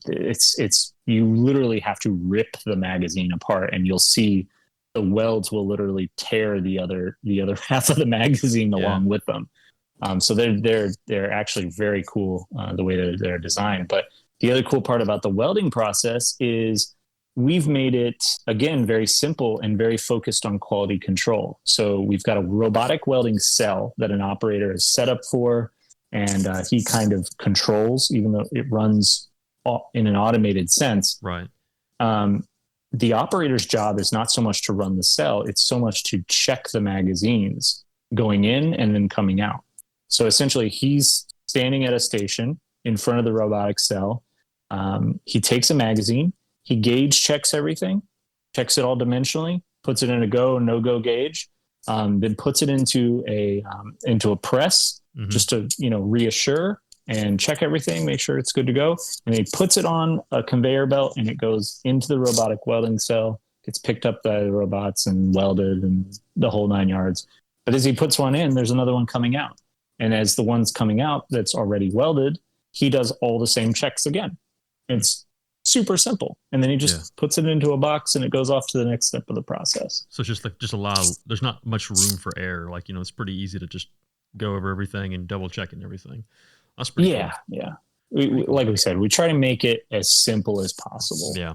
It's you literally have to rip the magazine apart and you'll see the welds will literally tear the other half of the magazine along with them. So they're actually very cool the way that they're designed. But the other cool part about the welding process is we've made it, again, very simple and very focused on quality control. So we've got a robotic welding cell that an operator is set up for, and he kind of controls, even though it runs in an automated sense. Right. The operator's job is not so much to run the cell, it's so much to check the magazines going in and then coming out. So essentially, he's standing at a station in front of the robotic cell. He takes a magazine, he gauge checks everything, checks it all dimensionally, puts it in a go and no go gauge, then puts it into a press just to reassure and check everything, make sure it's good to go. And he puts it on a conveyor belt and it goes into the robotic welding cell, gets picked up by the robots and welded and the whole 9 yards. But as he puts one in, there's another one coming out. And as the one's coming out that's already welded, he does all the same checks again. It's super simple. And then he just puts it into a box and it goes off to the next step of the process. So it's there's not much room for error. Like, it's pretty easy to just go over everything and double check and everything. That's pretty cool. Yeah. Like we said, we try to make it as simple as possible. Yeah.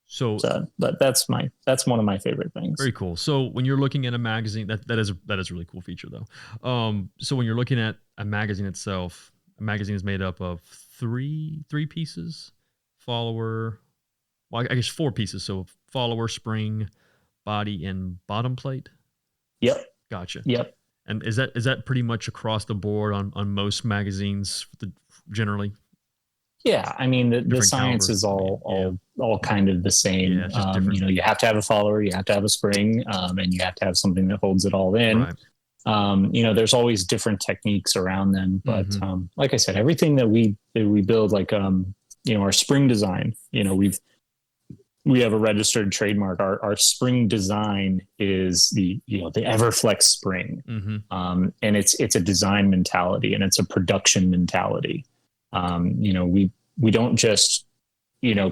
So but that's one of my favorite things. Very cool. So when you're looking at a magazine, that is a really cool feature though. So when you're looking at a magazine itself, a magazine is made up of three pieces, follower, well, I guess 4 pieces. So follower, spring, body, and bottom plate. Yep. Gotcha. Yep. And is that pretty much across the board on most magazines generally? Yeah, I mean the science is all kind of the same. Yeah, you have to have a follower, you have to have a spring, and you have to have something that holds it all in. Right. There's always different techniques around them, but like I said, everything that we build, like our spring design, we have a registered trademark. Our spring design is the Everflex spring, and it's a design mentality and it's a production mentality. We don't just,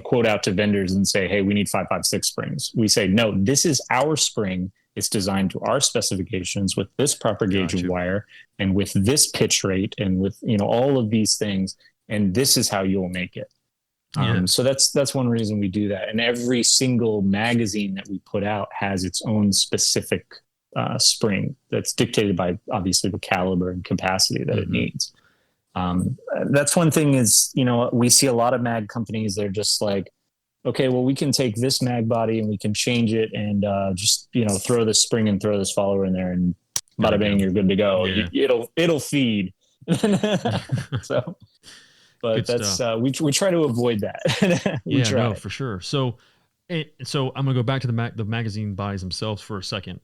quote out to vendors and say, hey, we need 5.56 springs. We say, no, this is our spring. It's designed to our specifications with this proper gauge of wire and with this pitch rate and with, all of these things. And this is how you'll make it. So that's one reason we do that. And every single magazine that we put out has its own specific spring that's dictated by obviously the caliber and capacity that it needs. That's one thing is, we see a lot of mag companies. They're just like, okay, well, we can take this mag body and we can change it and just, throw this spring and throw this follower in there and bada bang, you're good to go. Yeah. It'll feed. So, but that's, we try to avoid that. No, for sure. So I'm going to go back to the magazine bodies themselves for a second.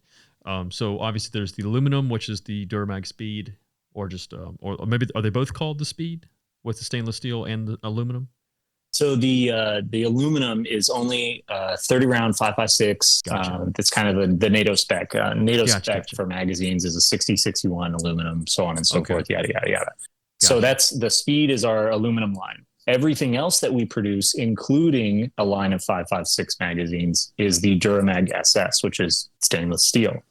So obviously there's the aluminum, which is the Duramag Speed. Or just, or maybe are they both called the Speed with the stainless steel and the aluminum? So the aluminum is only 30 round 5.56. Gotcha. That's kind of the NATO spec. NATO spec for magazines is a 60-61 aluminum, so on and so forth. Yada yada yada. Gotcha. So that's the Speed is our aluminum line. Everything else that we produce, including a line of 5.56 magazines, is the Duramag SS, which is stainless steel.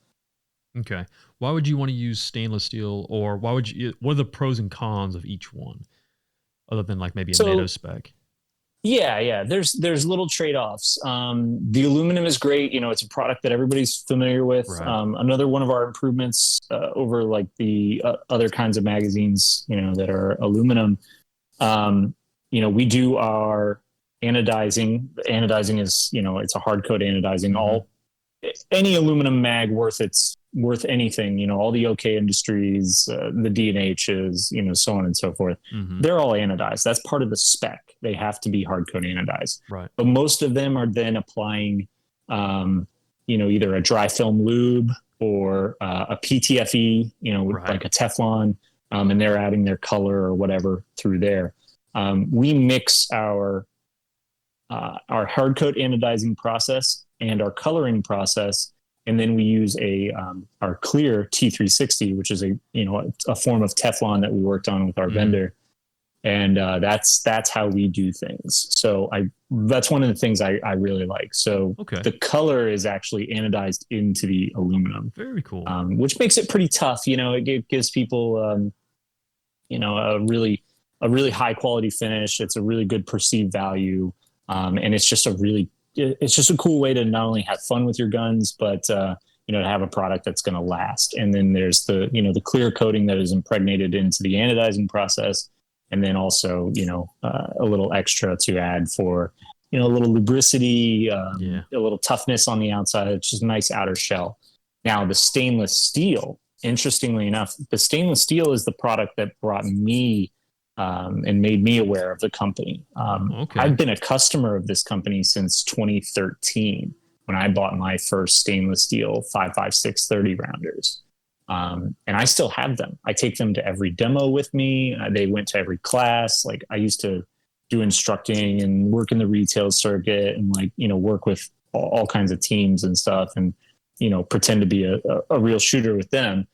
Okay. Why would you want to use stainless steel, or what are the pros and cons of each one, other than like maybe a NATO spec? Yeah. There's little trade-offs. The aluminum is great. It's a product that everybody's familiar with. Right. Another one of our improvements over like the other kinds of magazines, that are aluminum. We do our anodizing. The anodizing is, it's a hard coat anodizing. Any aluminum mag worth anything, all the OK Industries, the D&H's, so on and so forth. They're all anodized. That's part of the spec. They have to be hard coat anodized. Right. But most of them are then applying, either a dry film lube or a PTFE, like a Teflon, and they're adding their color or whatever through there. We mix our hard coat anodizing process and our coloring process, and then we use our clear T360, which is a form of Teflon that we worked on with our vendor. And that's how we do things. So that's one of the things I really like. So Okay. the color is actually anodized into the aluminum. Very cool. Which makes it pretty tough. You know, it gives people you know, a really high quality finish. It's a really good perceived value, and it's just a cool way to not only have fun with your guns, but you know, to have a product that's going to last. And then there's the, you know, the clear coating that is impregnated into the anodizing process, and then also, you know, a little extra to add for, you know, a little lubricity, a little toughness on the outside. It's just a nice outer shell. Now the stainless steel, interestingly enough, the stainless steel is the product that brought me and made me aware of the company. Okay. I've been a customer of this company since 2013 when I bought my first stainless steel 5.56 30 rounders. And I still have them. I take them to every demo with me. They went to every class. Like I used to do instructing and work in the retail circuit and like, you know, work with all kinds of teams and stuff. And you know, pretend to be a real shooter with them.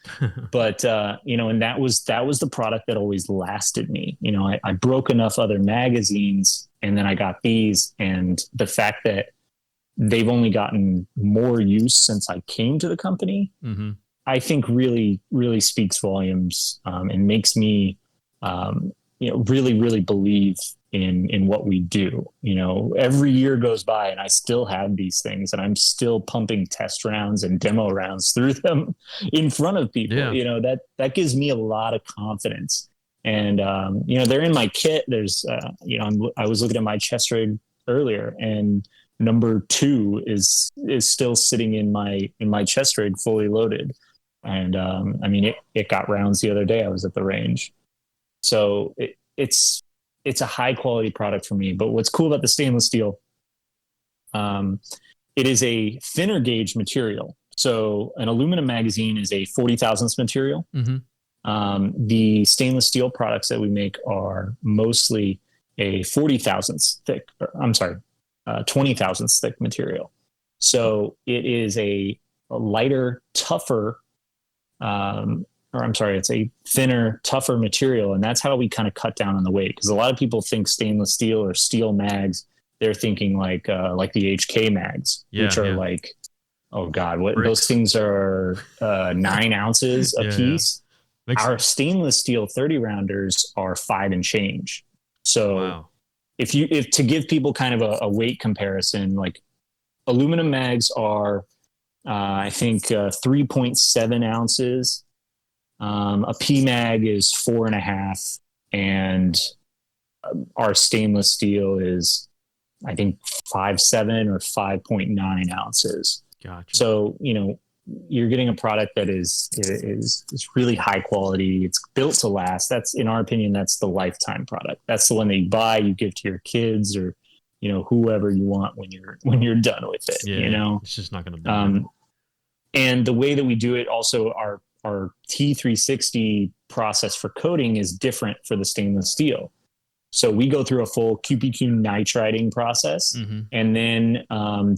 But, you know, and that was the product that always lasted me. You know, I broke enough other magazines and then I got these, and the fact that they've only gotten more use since I came to the company, I think really, really speaks volumes, and makes me, you know, really, really believe in what we do. You know, every year goes by and I still have these things and I'm still pumping test rounds and demo rounds through them in front of people. Yeah. You know, that gives me a lot of confidence. And, you know, they're in my kit. There's, you know, I was looking at my chest rig earlier, and number 2 is still sitting in my chest rig fully loaded. And, I mean, it got rounds the other day. I was at the range. So it's a high quality product for me. But what's cool about the stainless steel, it is a thinner gauge material. So an aluminum magazine is a 40 thousandths material. The stainless steel products that we make are mostly a 40 thousandths thick, 20 thousandths thick material. So it is a lighter, tougher, it's a thinner, tougher material. And that's how we kind of cut down on the weight. Because a lot of people think stainless steel or steel mags, they're thinking like the HK mags, which are like, oh God, what bricks. Those things are 9 ounces a piece. Our stainless steel 30 rounders are 5 and change. So if to give people kind of a weight comparison, like aluminum mags are, I think 3.7 ounces. A PMag is 4.5, and our stainless steel is, I think, 5.7 or 5.9 ounces. Gotcha. So, you know, you're getting a product that is really high quality. It's built to last. That's, in our opinion, that's the lifetime product. That's the one that you buy, you give to your kids, or, you know, whoever you want when you're done with it. Yeah, you know, it's just not going to be. And the way that we do it, also our T360 process for coating is different for the stainless steel. So we go through a full QPQ nitriding process. And then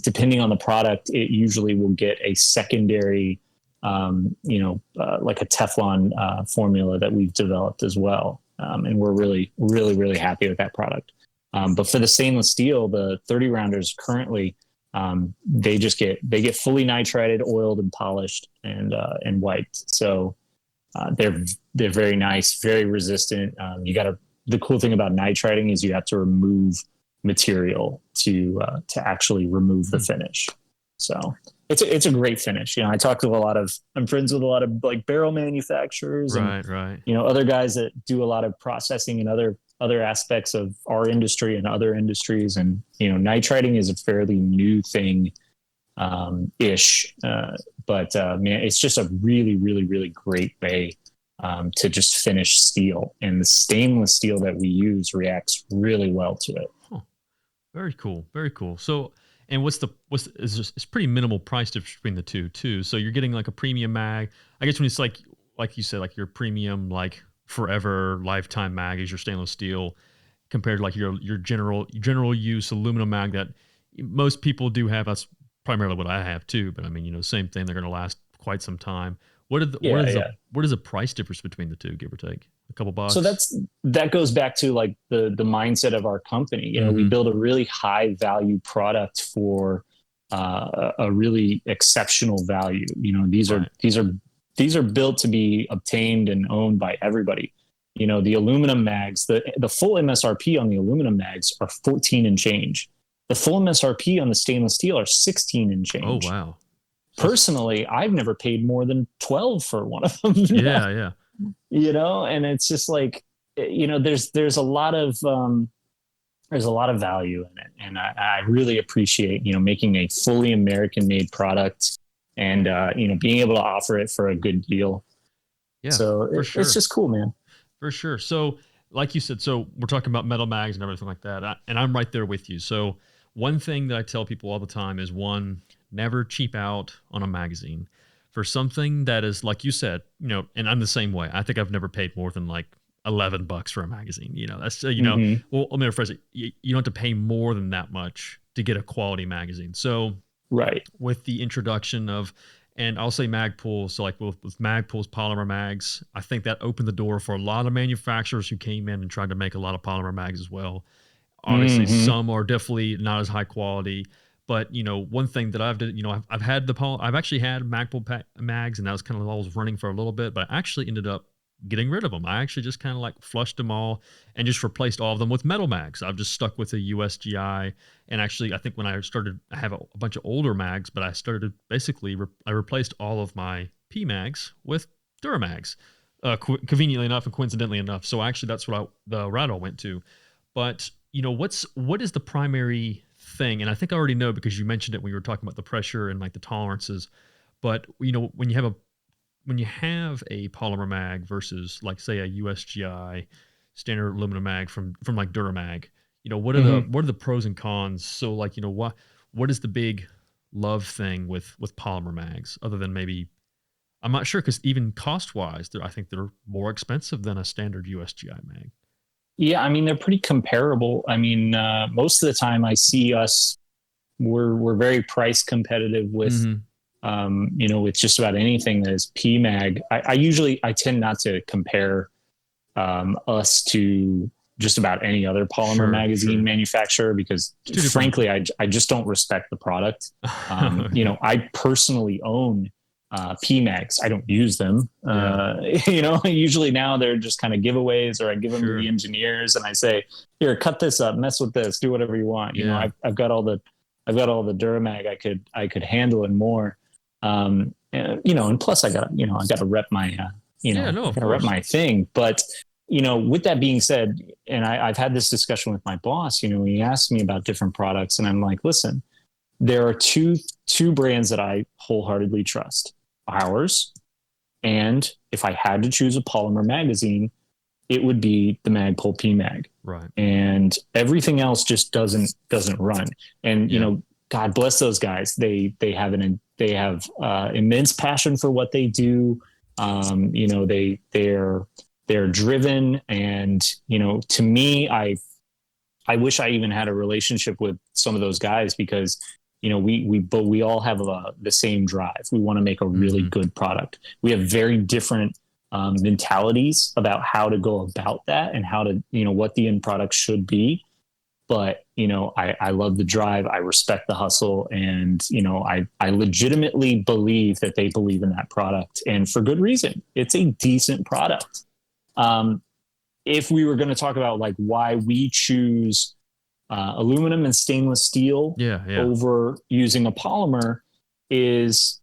depending on the product, it usually will get a secondary, like a Teflon formula that we've developed as well. And we're really, really, really happy with that product. But for the stainless steel, the 30 rounders currently, they get fully nitrided, oiled, and polished, and wiped. So they're very nice, very resistant. The cool thing about nitriding is you have to remove material to actually remove the finish. So it's a great finish. You know, I'm friends with a lot of like barrel manufacturers, right. You know, other guys that do a lot of processing and other aspects of our industry and other industries. And, you know, nitriding is a fairly new thing, ish. But man, it's just a really, really, really great way, to just finish steel, and the stainless steel that we use reacts really well to it. Huh. Very cool. Very cool. So, and it's pretty minimal price difference between the two too. So you're getting like a premium mag. I guess when it's like you said, like your premium, like forever lifetime mag is your stainless steel, compared to like your general use aluminum mag that most people do have. That's primarily what I have too. But I mean, you know, same thing. They're going to last quite some time. What is the price difference between the two, give or take? a couple So bucks. that goes back to like the mindset of our company. You know, we Mm-hmm. build a really high value product for a really exceptional value. You know, Right. these are built to be obtained and owned by everybody. You know, the aluminum mags, the full MSRP on the aluminum mags are 14 and change. The full MSRP on the stainless steel are 16 and Oh, change. wow. So Personally, I've never paid more than 12 for one of them. yeah, yeah. You know, and it's just like, you know, there's a lot of value in it, and I really appreciate, you know, making a fully American made product, and you know, being able to offer it for a good deal. Yeah, So for it's sure. just cool, man. For sure. So, like you said, so we're talking about metal mags and everything like that, and I'm right there with you. So, one thing that I tell people all the time is one, never cheap out on a magazine for something that is like you said, you know, and I'm the same way. I think I've never paid more than like $11 for a magazine. You know, that's you know, Mm-hmm. well, let me rephrase it. You don't have to pay more than that much to get a quality magazine. So, Right. with the introduction of, and I'll say Magpul, so like with Magpul's polymer mags, I think that opened the door for a lot of manufacturers who came in and tried to make a lot of polymer mags as well. Obviously, Mm-hmm. some are definitely not as high quality, but you know, one thing that I've did, you know, I've had I've actually had Magpul mags, and that was kind of all I was running for a little bit, but I actually ended up getting rid of them. I actually just kind of like flushed them all and just replaced all of them with metal mags. I've just stuck with a USGI, and actually, I think when I started, I have a bunch of older mags, but I started basically I replaced all of my P mags with Duramags, conveniently enough and coincidentally enough. So actually, that's what the route I went to. But you know, what is the primary thing? And I think I already know because you mentioned it when you were talking about the pressure and like the tolerances. But you know, when you have a polymer mag versus like say a USGI standard aluminum mag from like Duramag, you know, Mm-hmm. what are the pros and cons? So like, you know, what is the big love thing with polymer mags other than maybe, I'm not sure, because even cost wise, I think they're more expensive than a standard USGI mag. Yeah, I mean, they're pretty comparable. I mean, most of the time I see us, we're very price competitive with, Mm-hmm. you know, with just about anything that is PMAG. I tend not to compare us to just about any other polymer Sure, magazine sure. manufacturer because It's two different. frankly, I just don't respect the product. You Yeah. know, I personally own PMags. I don't use them. Yeah. You know, usually now they're just kind of giveaways, or I give them to the Sure. engineers and I say, here, cut this up, mess with this, do whatever you want. You know, Yeah. I've got all the Duramag I could handle and more. And, you know, and plus I got to rep my, Yeah. No, I of got to rep course. my thing. But, you know, with that being said, and I've had this discussion with my boss, you know, when he asked me about different products and I'm like, listen, there are two brands that I wholeheartedly trust, ours. And if I had to choose a polymer magazine, it would be the Magpul PMag. Right. And everything else just doesn't run. And you Yeah. know, God bless those guys. They have immense passion for what they do. You know, they're driven, and you know, to me, I wish I even had a relationship with some of those guys because you know we all have the same drive. We want to make a really Mm-hmm. good product. We have very different mentalities about how to go about that and how to, you know, what the end product should be. But you know, I love the drive. I respect the hustle, and you know, I legitimately believe that they believe in that product, and for good reason. It's a decent product. Um, if we were going to talk about like why we choose aluminum and stainless steel Yeah. Yeah. over using a polymer is,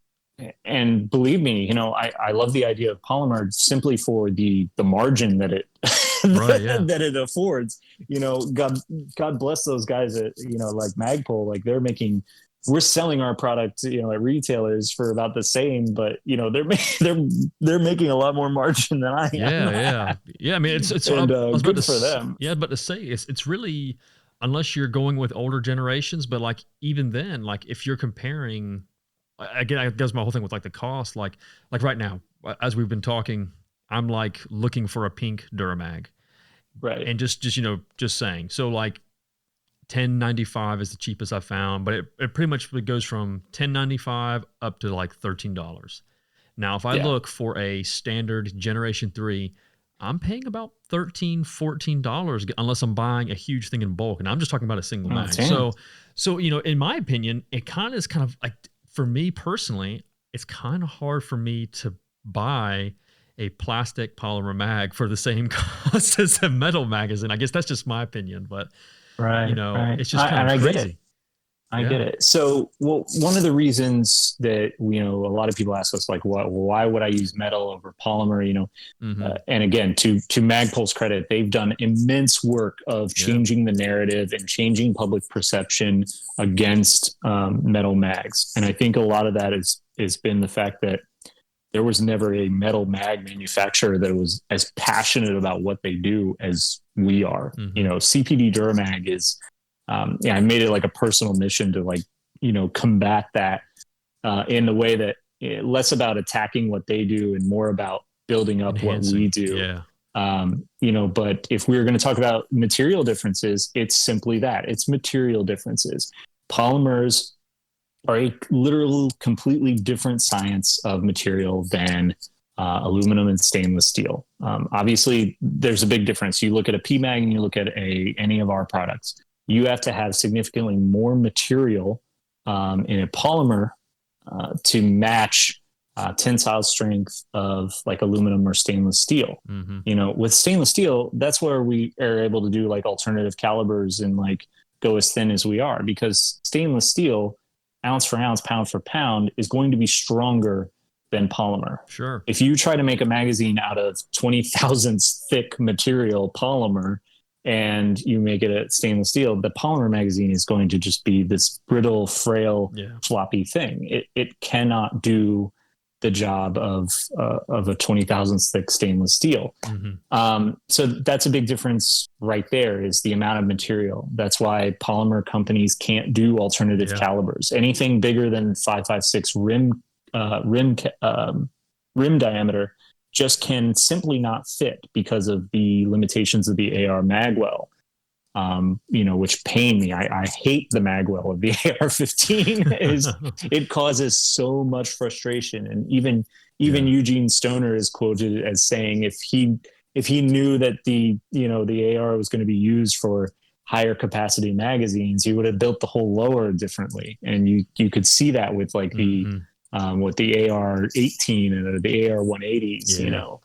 and believe me, you know, I love the idea of polymer simply for the margin that it Right. Yeah. that it affords. You know, God bless those guys at, you know, like Magpul, like we're selling our product, you know, at retailers for about the same, but you know, they're making a lot more margin than I Yeah, yeah, am. yeah. I mean, it's. I And was about to. good for them. Yeah, but to say it's really, unless you're going with older generations, but like even then, like if you're comparing, again, I guess my whole thing with like the cost, like right now, as we've been talking, I'm like looking for a pink Duramag, Right. and just you know just saying, so like 10.95 is the cheapest I found, but it pretty much goes from 10.95 up to like $13. Now, if I Yeah. look for a standard Generation 3, I'm paying about $13, $14 unless I'm buying a huge thing in bulk. And I'm just talking about a single mag. Damn. So, in my opinion, it kind of is kind of like, for me personally, it's kind of hard for me to buy a plastic polymer mag for the same cost as a metal magazine. I guess that's just my opinion, but Right. it's just kind of crazy. I get it. So, well, one of the reasons that, a lot of people ask us, like, why would I use metal over polymer? And again, to Magpul's credit, they've done immense work of changing the narrative and changing public perception against metal mags. And I think a lot of that has been the fact that there was never a metal mag manufacturer that was as passionate about what they do as we are. CPD Duramag is, I made it like a personal mission to combat that in the way that less about attacking what they do and more about building up what we do. But if we were going to talk about material differences, it's simply that. It's material differences. Polymers are a literal completely different science of material than aluminum and stainless steel. Obviously, there's a big difference. You look at a PMAG and you look at any of our products. You have to have significantly more material in a polymer to match tensile strength of like aluminum or stainless steel. With stainless steel, that's where we are able to do like alternative calibers and like go as thin as we are, because stainless steel, ounce for ounce, pound for pound, is going to be stronger than polymer. Sure. If you try to make a magazine out of 20 thousandths thick material polymer, and you make it a stainless steel, the polymer magazine is going to just be this brittle, frail, floppy thing. It cannot do the job of a 20 thousandths thick stainless steel. So that's a big difference right there, is the amount of material. That's why polymer companies can't do alternative calibers. Anything bigger than 556 rim diameter just can simply not fit because of the limitations of the AR magwell, which pain me. I hate the magwell of the AR-15. It causes so much frustration. And even Eugene Stoner is quoted as saying, if he knew that the AR was going to be used for higher capacity magazines, he would have built the whole lower differently. And you could see that with like with the AR-18 and the AR-180s,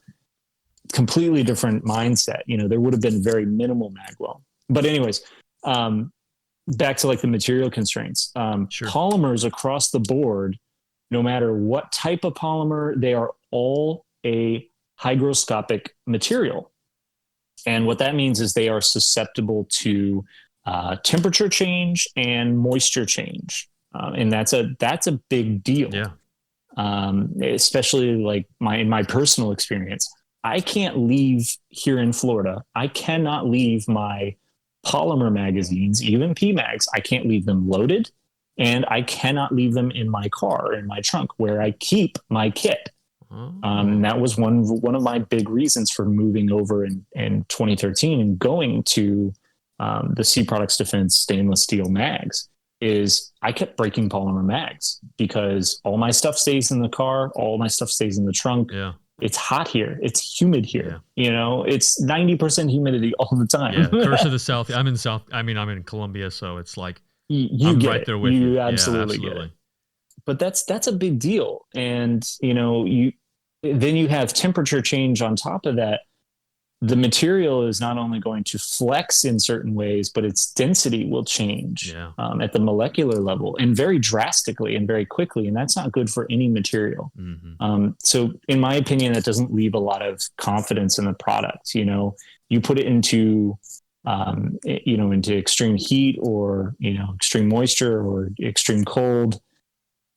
completely different mindset. There would have been very minimal magwell. But anyways, back to like the material constraints. Polymers across the board, no matter what type of polymer, they are all a hygroscopic material. And what that means is they are susceptible to temperature change and moisture change. And that's a big deal. Especially like in my personal experience, I can't leave here in Florida. I cannot leave my polymer magazines, even PMags. I can't leave them loaded, and I cannot leave them in my car, in my trunk, where I keep my kit. That was one of my big reasons for moving over in 2013 and going to the C Products Defense stainless steel mags. Is I kept breaking polymer mags because all my stuff stays in the car, all my stuff stays in the trunk. It's hot here. It's humid here. It's 90% humidity all the time. Curse of the South. I'm in Colombia, so it's like I'm right there with you. You Absolutely get it. But that's a big deal. And then you have temperature change on top of that. The material is not only going to flex in certain ways, but its density will change at the molecular level, and very drastically and very quickly. And that's not good for any material. So in my opinion, that doesn't leave a lot of confidence in the product. You put it into extreme heat or, extreme moisture or extreme cold,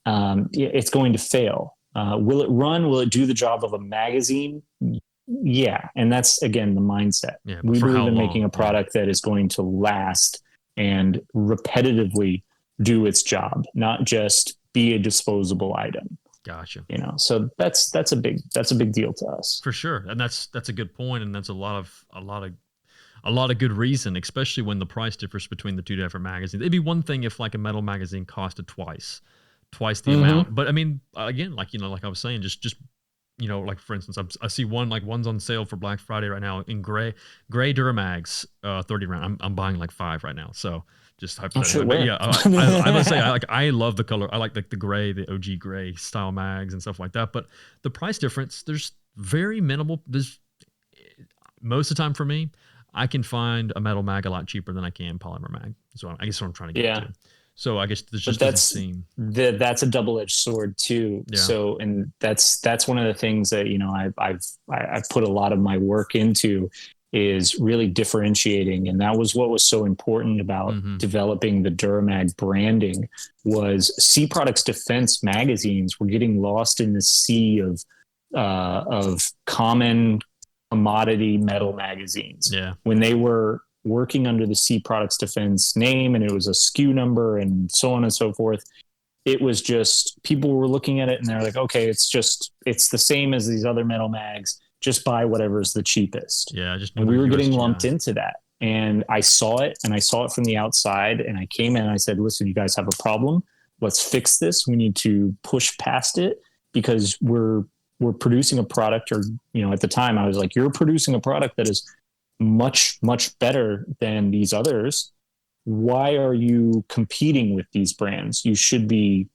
it's going to fail. Will it run? Will it do the job of a magazine? Yeah. And that's, again, the mindset. We believe in making a product that is going to last and repetitively do its job, not just be a disposable item. Gotcha. So that's a big deal to us. For sure. And that's a good point. And that's a lot of good reason, especially when the price differs between the two different magazines. It'd be one thing if like a metal magazine costed twice the amount. But I mean, again, like I was saying, just like for instance, I see one's on sale for Black Friday right now in gray Duramags, 30 round. I'm buying like 5 right now. So just hypothetically, but yeah, I must say I love the color. I like the gray, the OG gray style mags and stuff like that. But the price difference, there's very minimal. There's most of the time for me, I can find a metal mag a lot cheaper than I can polymer mag. So I guess what I'm trying to get to. So I guess there's just that's a double-edged sword too. Yeah. So, and that's one of the things that, I've put a lot of my work into is really differentiating. And that was what was so important about developing the Duramag branding was C Products Defense magazines were getting lost in the sea of common commodity metal magazines. Yeah. When they were working under the C Products Defense name and it was a SKU number and so on and so forth, it was just people were looking at it and they're like, okay, it's the same as these other metal mags, just buy whatever's the cheapest. Yeah, and we were getting lumped into that. And I saw it from the outside, and I came in and I said, listen, you guys have a problem. Let's fix this. We need to push past it because we're producing a product, or at the time I was like, you're producing a product that is much, much better than these others. Why are you competing with these brands? You should be,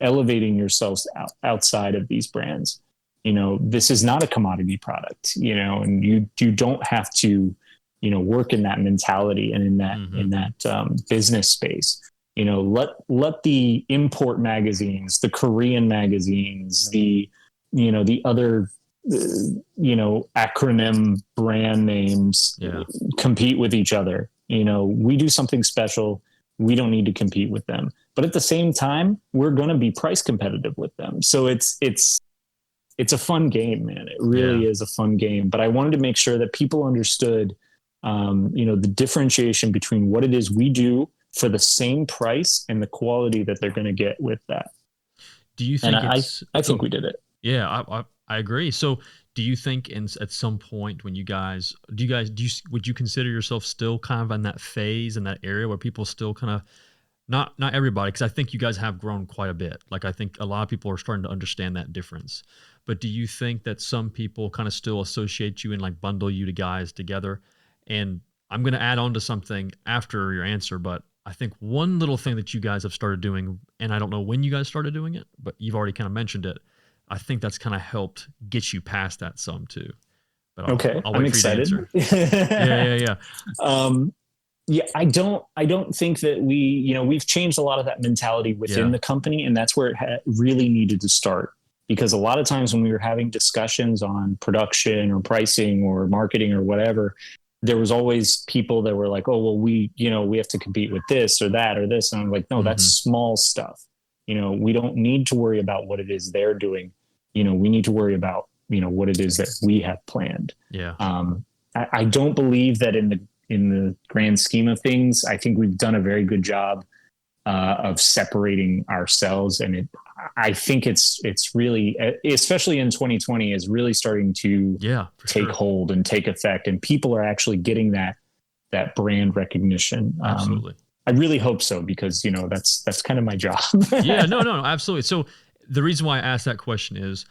elevating yourselves outside of these brands. This is not a commodity product, and you don't have to, work in that mentality and in that business space. Let the import magazines, the Korean magazines, the other acronym brand names compete with each other. We do something special. We don't need to compete with them, but at the same time, we're going to be price competitive with them. So it's a fun game, man. It really is a fun game, but I wanted to make sure that people understood, the differentiation between what it is we do for the same price and the quality that they're going to get with that. Do you think I think we did it. Yeah, I agree. So do you think at some point when would you consider yourself still kind of in that phase, in that area where people still kind of, not everybody, because I think you guys have grown quite a bit. Like I think a lot of people are starting to understand that difference. But do you think that some people kind of still associate you and like bundle you to guys together? And I'm going to add on to something after your answer, but I think one little thing that you guys have started doing, and I don't know when you guys started doing it, but you've already kind of mentioned it. I think that's kind of helped get you past that some too. But I'm excited. Yeah. I don't think that we've changed a lot of that mentality within the company, and that's where it really needed to start. Because a lot of times when we were having discussions on production or pricing or marketing or whatever, there was always people that were like, oh, well, we have to compete with this or that or this. And I'm like, no, that's small stuff. We don't need to worry about what it is they're doing. We need to worry about, what it is that we have planned. Yeah. I don't believe that in the grand scheme of things, I think we've done a very good job of separating ourselves. And I think it's really, especially in 2020, is really starting to take hold and take effect. And people are actually getting that brand recognition. Absolutely. I really hope so, because, that's kind of my job. Yeah, no, absolutely. So the reason why I asked that question is,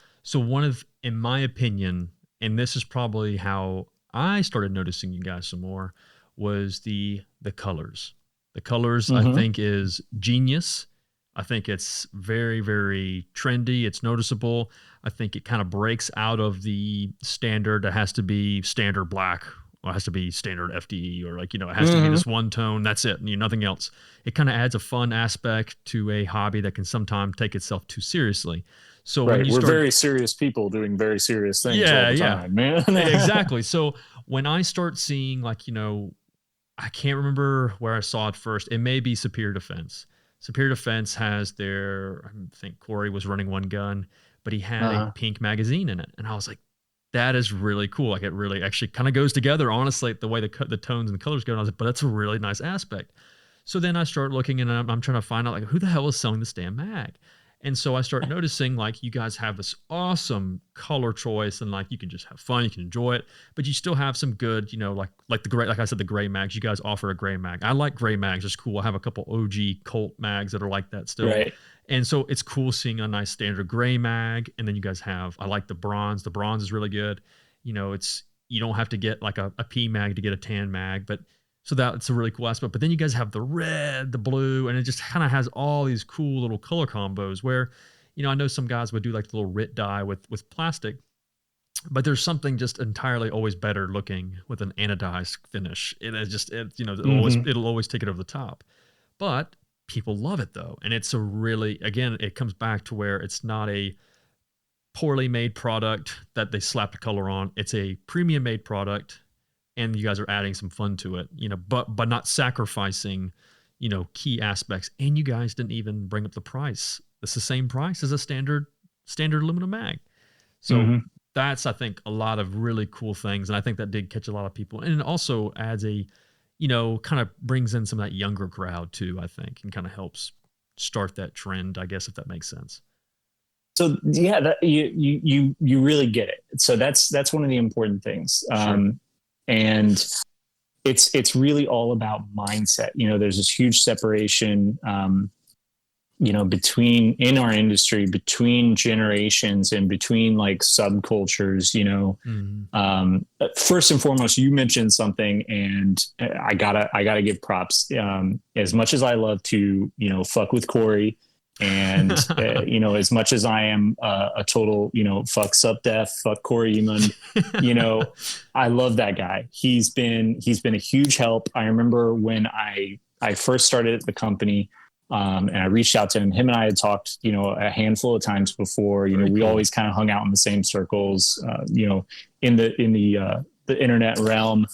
in my opinion, and this is probably how I started noticing you guys some more, was the colors. The colors, I think, is genius. I think it's very, very trendy. It's noticeable. I think it kind of breaks out of the standard that has to be standard black, or it has to be standard FDE, or it has to be this one tone. That's it. Nothing else. It kind of adds a fun aspect to a hobby that can sometimes take itself too seriously. So when we're very serious people doing very serious things all the time, man. Exactly. So when I start seeing I can't remember where I saw it first. It may be Superior Defense. Superior Defense has I think Corey was running one gun, but he had a pink magazine in it. And I was like, that is really cool. Like it really actually kind of goes together, honestly, the way the tones and the colors go. And I was like, but that's a really nice aspect. So then I start looking and I'm trying to find out who the hell is selling this damn mag? And so I start noticing you guys have this awesome color choice and you can just have fun, you can enjoy it, but you still have some good, like the gray, like I said, the gray mags. You guys offer a gray mag. I like gray mags. It's cool. I have a couple OG Colt mags that are like that still. Right. And so it's cool seeing a nice standard gray mag. And then you guys have, I like the bronze. The bronze is really good. You know, you don't have to get like a P mag to get a tan mag, but so that's a really cool aspect. But then you guys have the red, the blue, and it just kind of has all these cool little color combos where, you know, I know some guys would do like the little RIT dye with plastic, but there's something just entirely always better looking with an anodized finish. You know, it'll always take it over the top. But people love it though. And it's a really, again, it comes back to where it's not a poorly made product that they slapped a color on. It's a premium made product, and you guys are adding some fun to it, you know, but not sacrificing, you know, key aspects. And you guys didn't even bring up the price. It's the same price as a standard aluminum mag. So that's, I think, a lot of really cool things. And I think that did catch a lot of people. And it also adds a, you know, kind of brings in some of that younger crowd too, I think, and kind of helps start that trend, I guess, if that makes sense. So yeah, that, you really get it. So that's one of the important things. Sure. And it's really all about mindset. You know, there's this huge separation, you know, in our industry, between generations and between like subcultures, you know. First and foremost, you mentioned something, and I gotta give props. As much as I love to, you know, fuck with Corey, and you know, as much as I am a total, you know, fuck Subdef, fuck Corey Eamon, you know, I love that guy. He's been a huge help. I remember when I first started at the company, and I reached out to him. Him and I had talked, you know, a handful of times before. You know, we always kind of hung out in the same circles, you know, in the internet realm.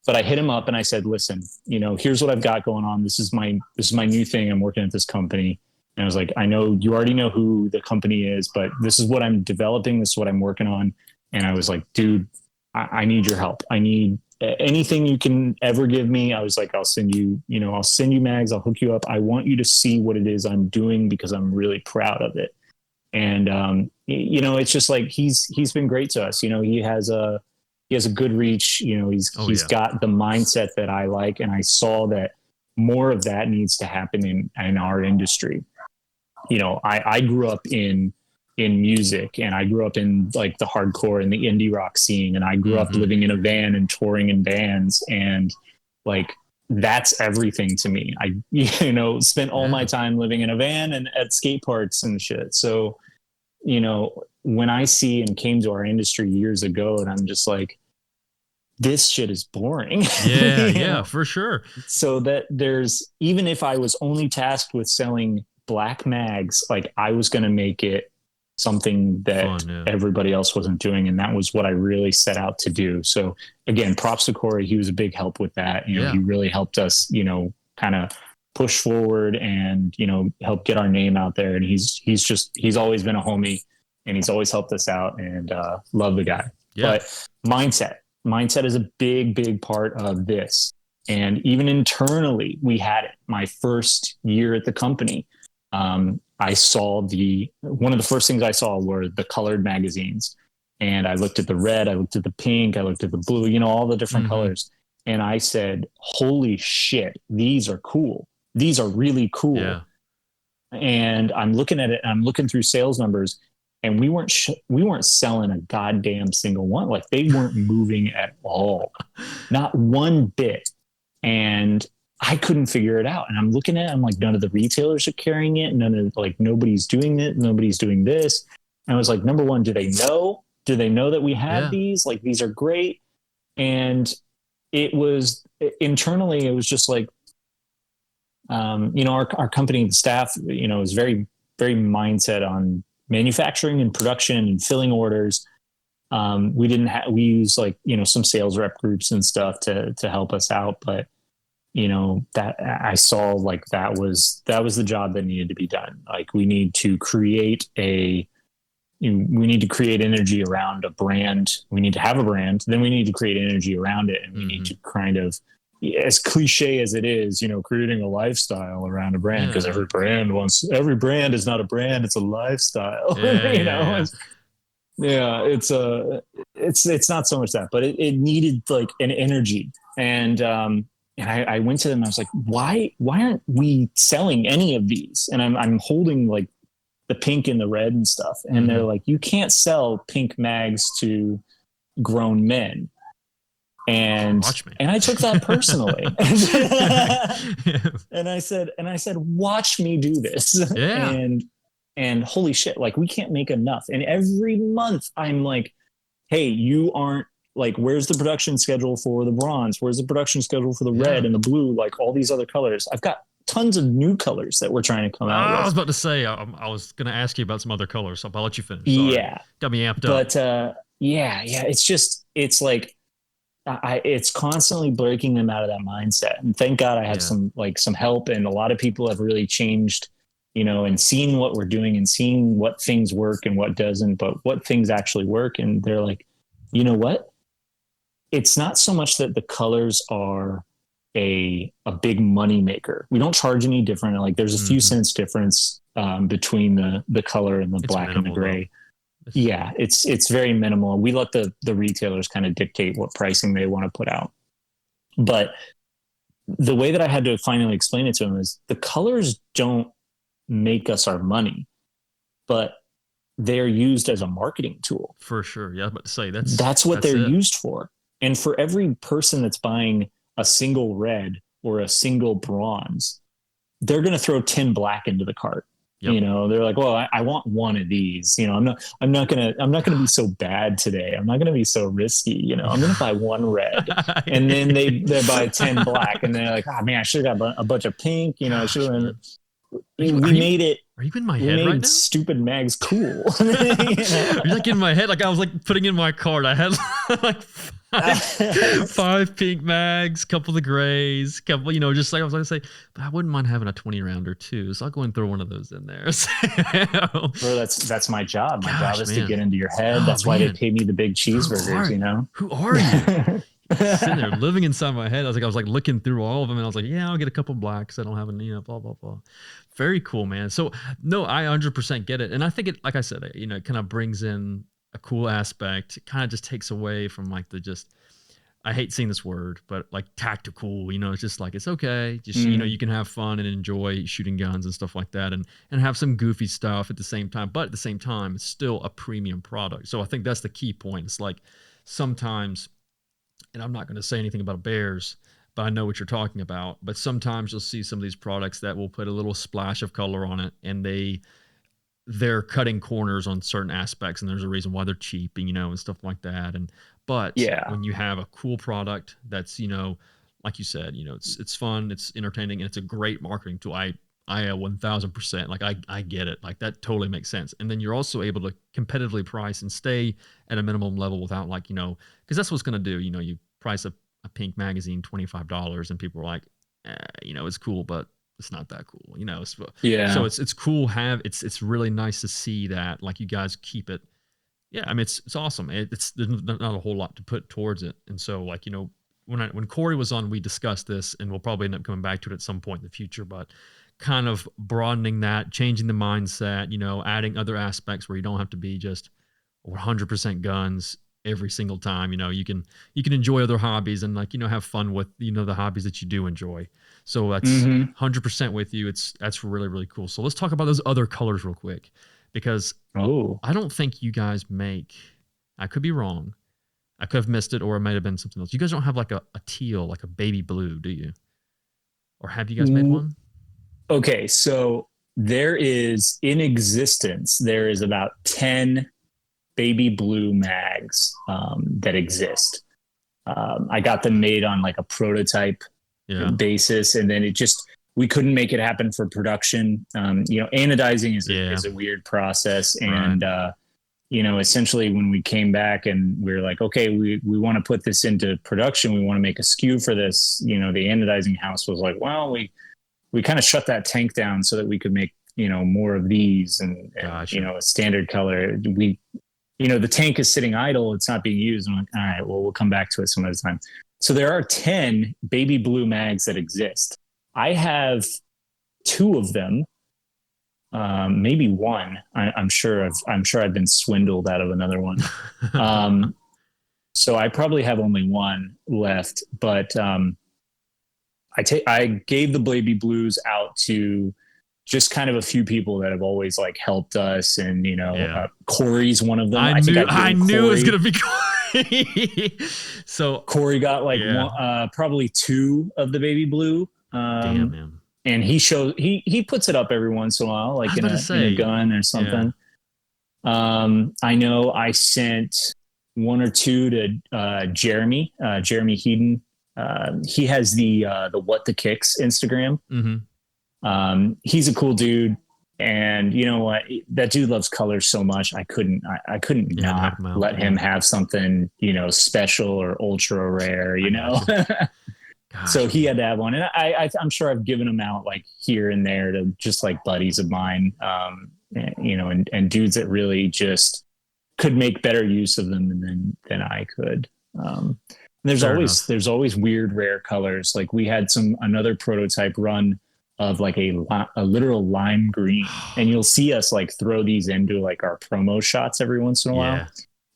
But I hit him up and I said, listen, you know, here's what I've got going on. This is my new thing. I'm working at this company. And I was like, I know you already know who the company is, but this is what I'm developing. This is what I'm working on. And I was like, dude, I need your help. I need anything you can ever give me. I was like, I'll send you mags. I'll hook you up. I want you to see what it is I'm doing because I'm really proud of it. And, you know, it's just like, he's been great to us. You know, he has a good reach. You know, he's got the mindset that I like. And I saw that more of that needs to happen in our industry. You know, I grew up in music, and I grew up in like the hardcore and the indie rock scene. And I grew up living in a van and touring in bands, and like, that's everything to me. I, you know, spent all my time living in a van and at skate parks and shit. So, you know, when I see and came to our industry years ago, and I'm just like, this shit is boring. Yeah, yeah, for sure. So that even if I was only tasked with selling black mags, like, I was going to make it something that everybody else wasn't doing. And that was what I really set out to do. So again, props to Corey. He was a big help with that. You know, he really helped us, you know, kind of push forward and, you know, help get our name out there. And he's always been a homie, and he's always helped us out, and love the guy. But mindset is a big part of this. And even internally, we had it. My first year at the company, I saw one of the first things I saw were the colored magazines. And I looked at the red, I looked at the pink, I looked at the blue, you know, all the different colors. And I said, holy shit, these are cool. These are really cool. Yeah. And I'm looking at it, and I'm looking through sales numbers, and we weren't selling a goddamn single one. Like, they weren't moving at all, not one bit. And I couldn't figure it out. And I'm looking at it, I'm like, none of the retailers are carrying it. Nobody's doing it. Nobody's doing this. And I was like, number one, do they know that we have these? Like, these are great. And it was internally, it was just like, you know, our company staff, you know, is very, very mindset on manufacturing and production and filling orders. We use, like, you know, some sales rep groups and stuff to help us out. But, you know, that I saw, like, that was the job that needed to be done. Like, we need to create energy around a brand. We need to have a brand. Then we need to create energy around it. And we need to kind of, as cliche as it is, you know, creating a lifestyle around a brand, because every brand is not a brand, it's a lifestyle. You know? It's not so much that, but it needed like an energy. And and I went to them. I was like, why aren't we selling any of these? And I'm holding like the pink and the red and stuff. And they're like, you can't sell pink mags to grown men. And I took that personally. and I said, watch me do this. Yeah. And holy shit, like we can't make enough. And every month I'm like, hey, you aren't like, where's the production schedule for the bronze? Where's the production schedule for the red and the blue? Like all these other colors. I've got tons of new colors that we're trying to come out with. I was about to say, I was going to ask you about some other colors, so I'll let you finish. Sorry. Yeah. Got me amped up. But yeah, it's like, it's constantly breaking them out of that mindset. And thank God I have some help, and a lot of people have really changed, you know, and seen what we're doing and seeing what things work and what doesn't, but what things actually work. And they're like, you know what? It's not so much that the colors are a big money maker. We don't charge any different. Like there's a few cents difference between the color and the black and the gray. Yeah, it's very minimal. We let the retailers kind of dictate what pricing they want to put out. But the way that I had to finally explain it to them is the colors don't make us our money, but they're used as a marketing tool. For sure. Yeah, but to say that's what they're used for. And for every person that's buying a single red or a single bronze, they're going to throw 10 black into the cart. Yep. You know, they're like, well, I want one of these. You know, I'm not gonna be so bad today. I'm not gonna be so risky. You know, I'm gonna buy one red, and then they buy 10 black, and they're like, oh man, I should have got a bunch of pink. You know, I should have. We made it. Are you in my head right now? Stupid mags cool. You know? You're like in my head, like I was like putting in my cart. I had like five pink mags, couple of the grays, couple, you know, just like I was going to say, but I wouldn't mind having a 20 rounder too. So I'll go and throw one of those in there. Bro, that's my job. My job is to get into your head. That's why they pay me the big cheeseburgers, you know? Who are you? Sitting there living inside my head. I was like looking through all of them, and I was like, yeah, I'll get a couple blacks. I don't have any, you know, blah, blah, blah. Very cool, man. So no, I 100% get it. And I think it, like I said, you know, it kind of brings in a cool aspect. It kind of just takes away from like I hate seeing this word, but like tactical, you know, it's just like, it's okay. Just, you know, you can have fun and enjoy shooting guns and stuff like that, and have some goofy stuff at the same time. But at the same time, it's still a premium product. So I think that's the key point. It's like sometimes, and I'm not going to say anything about bears, but I know what you're talking about. But sometimes you'll see some of these products that will put a little splash of color on it, and they're cutting corners on certain aspects, and there's a reason why they're cheap, and, you know, and stuff like that. But when you have a cool product that's, you know, like you said, you know, it's fun, it's entertaining, and it's a great marketing tool. I 1000%, like I get it. Like that totally makes sense. And then you're also able to competitively price and stay at a minimum level without, like, you know, because that's what's going to do, you know, you price a pink magazine $25 and people are like, you know, it's cool, but it's not that cool, you know. So it's cool. It's really nice to see that, like, you guys keep it. Yeah, I mean, it's awesome. There's not a whole lot to put towards it. And so, like, you know, when Corey was on, we discussed this, and we'll probably end up coming back to it at some point in the future, but kind of broadening that, changing the mindset, you know, adding other aspects where you don't have to be just 100% guns every single time. You know, you can enjoy other hobbies and, like, you know, have fun with, you know, the hobbies that you do enjoy. So that's 100% with you. That's really, really cool. So let's talk about those other colors real quick, because I don't think you guys make, I could be wrong, I could have missed it, or it might have been something else. You guys don't have like a teal, like a baby blue, do you? Or have you guys made one? Okay, so there is about 10 baby blue mags that exist. I got them made on like a prototype basis, and then we couldn't make it happen for production. You know, anodizing is a weird process, and you know, essentially when we came back and we were like, okay, we want to put this into production, we want to make a SKU for this. You know, the anodizing house was like, well, we kind of shut that tank down so that we could make, you know, more of these and you know, a standard color. You know, the tank is sitting idle, it's not being used. I'm like, all right, well, we'll come back to it some other time. So there are 10 baby blue mags that exist. I have 2 of them, maybe one. I'm sure I've been swindled out of another one. So I probably have only one left, but I gave the baby blues out to just kind of a few people that have always like helped us, and Corey's one of them. I knew it was gonna be Corey. So Corey got like probably 2 of the baby blue. Damn, man. And he puts it up every once in a while, like in a gun or something. Yeah. I know I sent 1 or 2 to Jeremy Heaton. He has the What the Kicks Instagram. Mm-hmm. He's a cool dude, and you know what? That dude loves colors so much. I couldn't not let him have something, special or ultra rare, Gosh, so he had to have one, and I'm sure I've given them out like here and there to just like buddies of mine, and dudes that really just could make better use of them than I could. There's always weird rare colors. Like we had another prototype run of like a literal lime green, and you'll see us like throw these into like our promo shots every once in a while.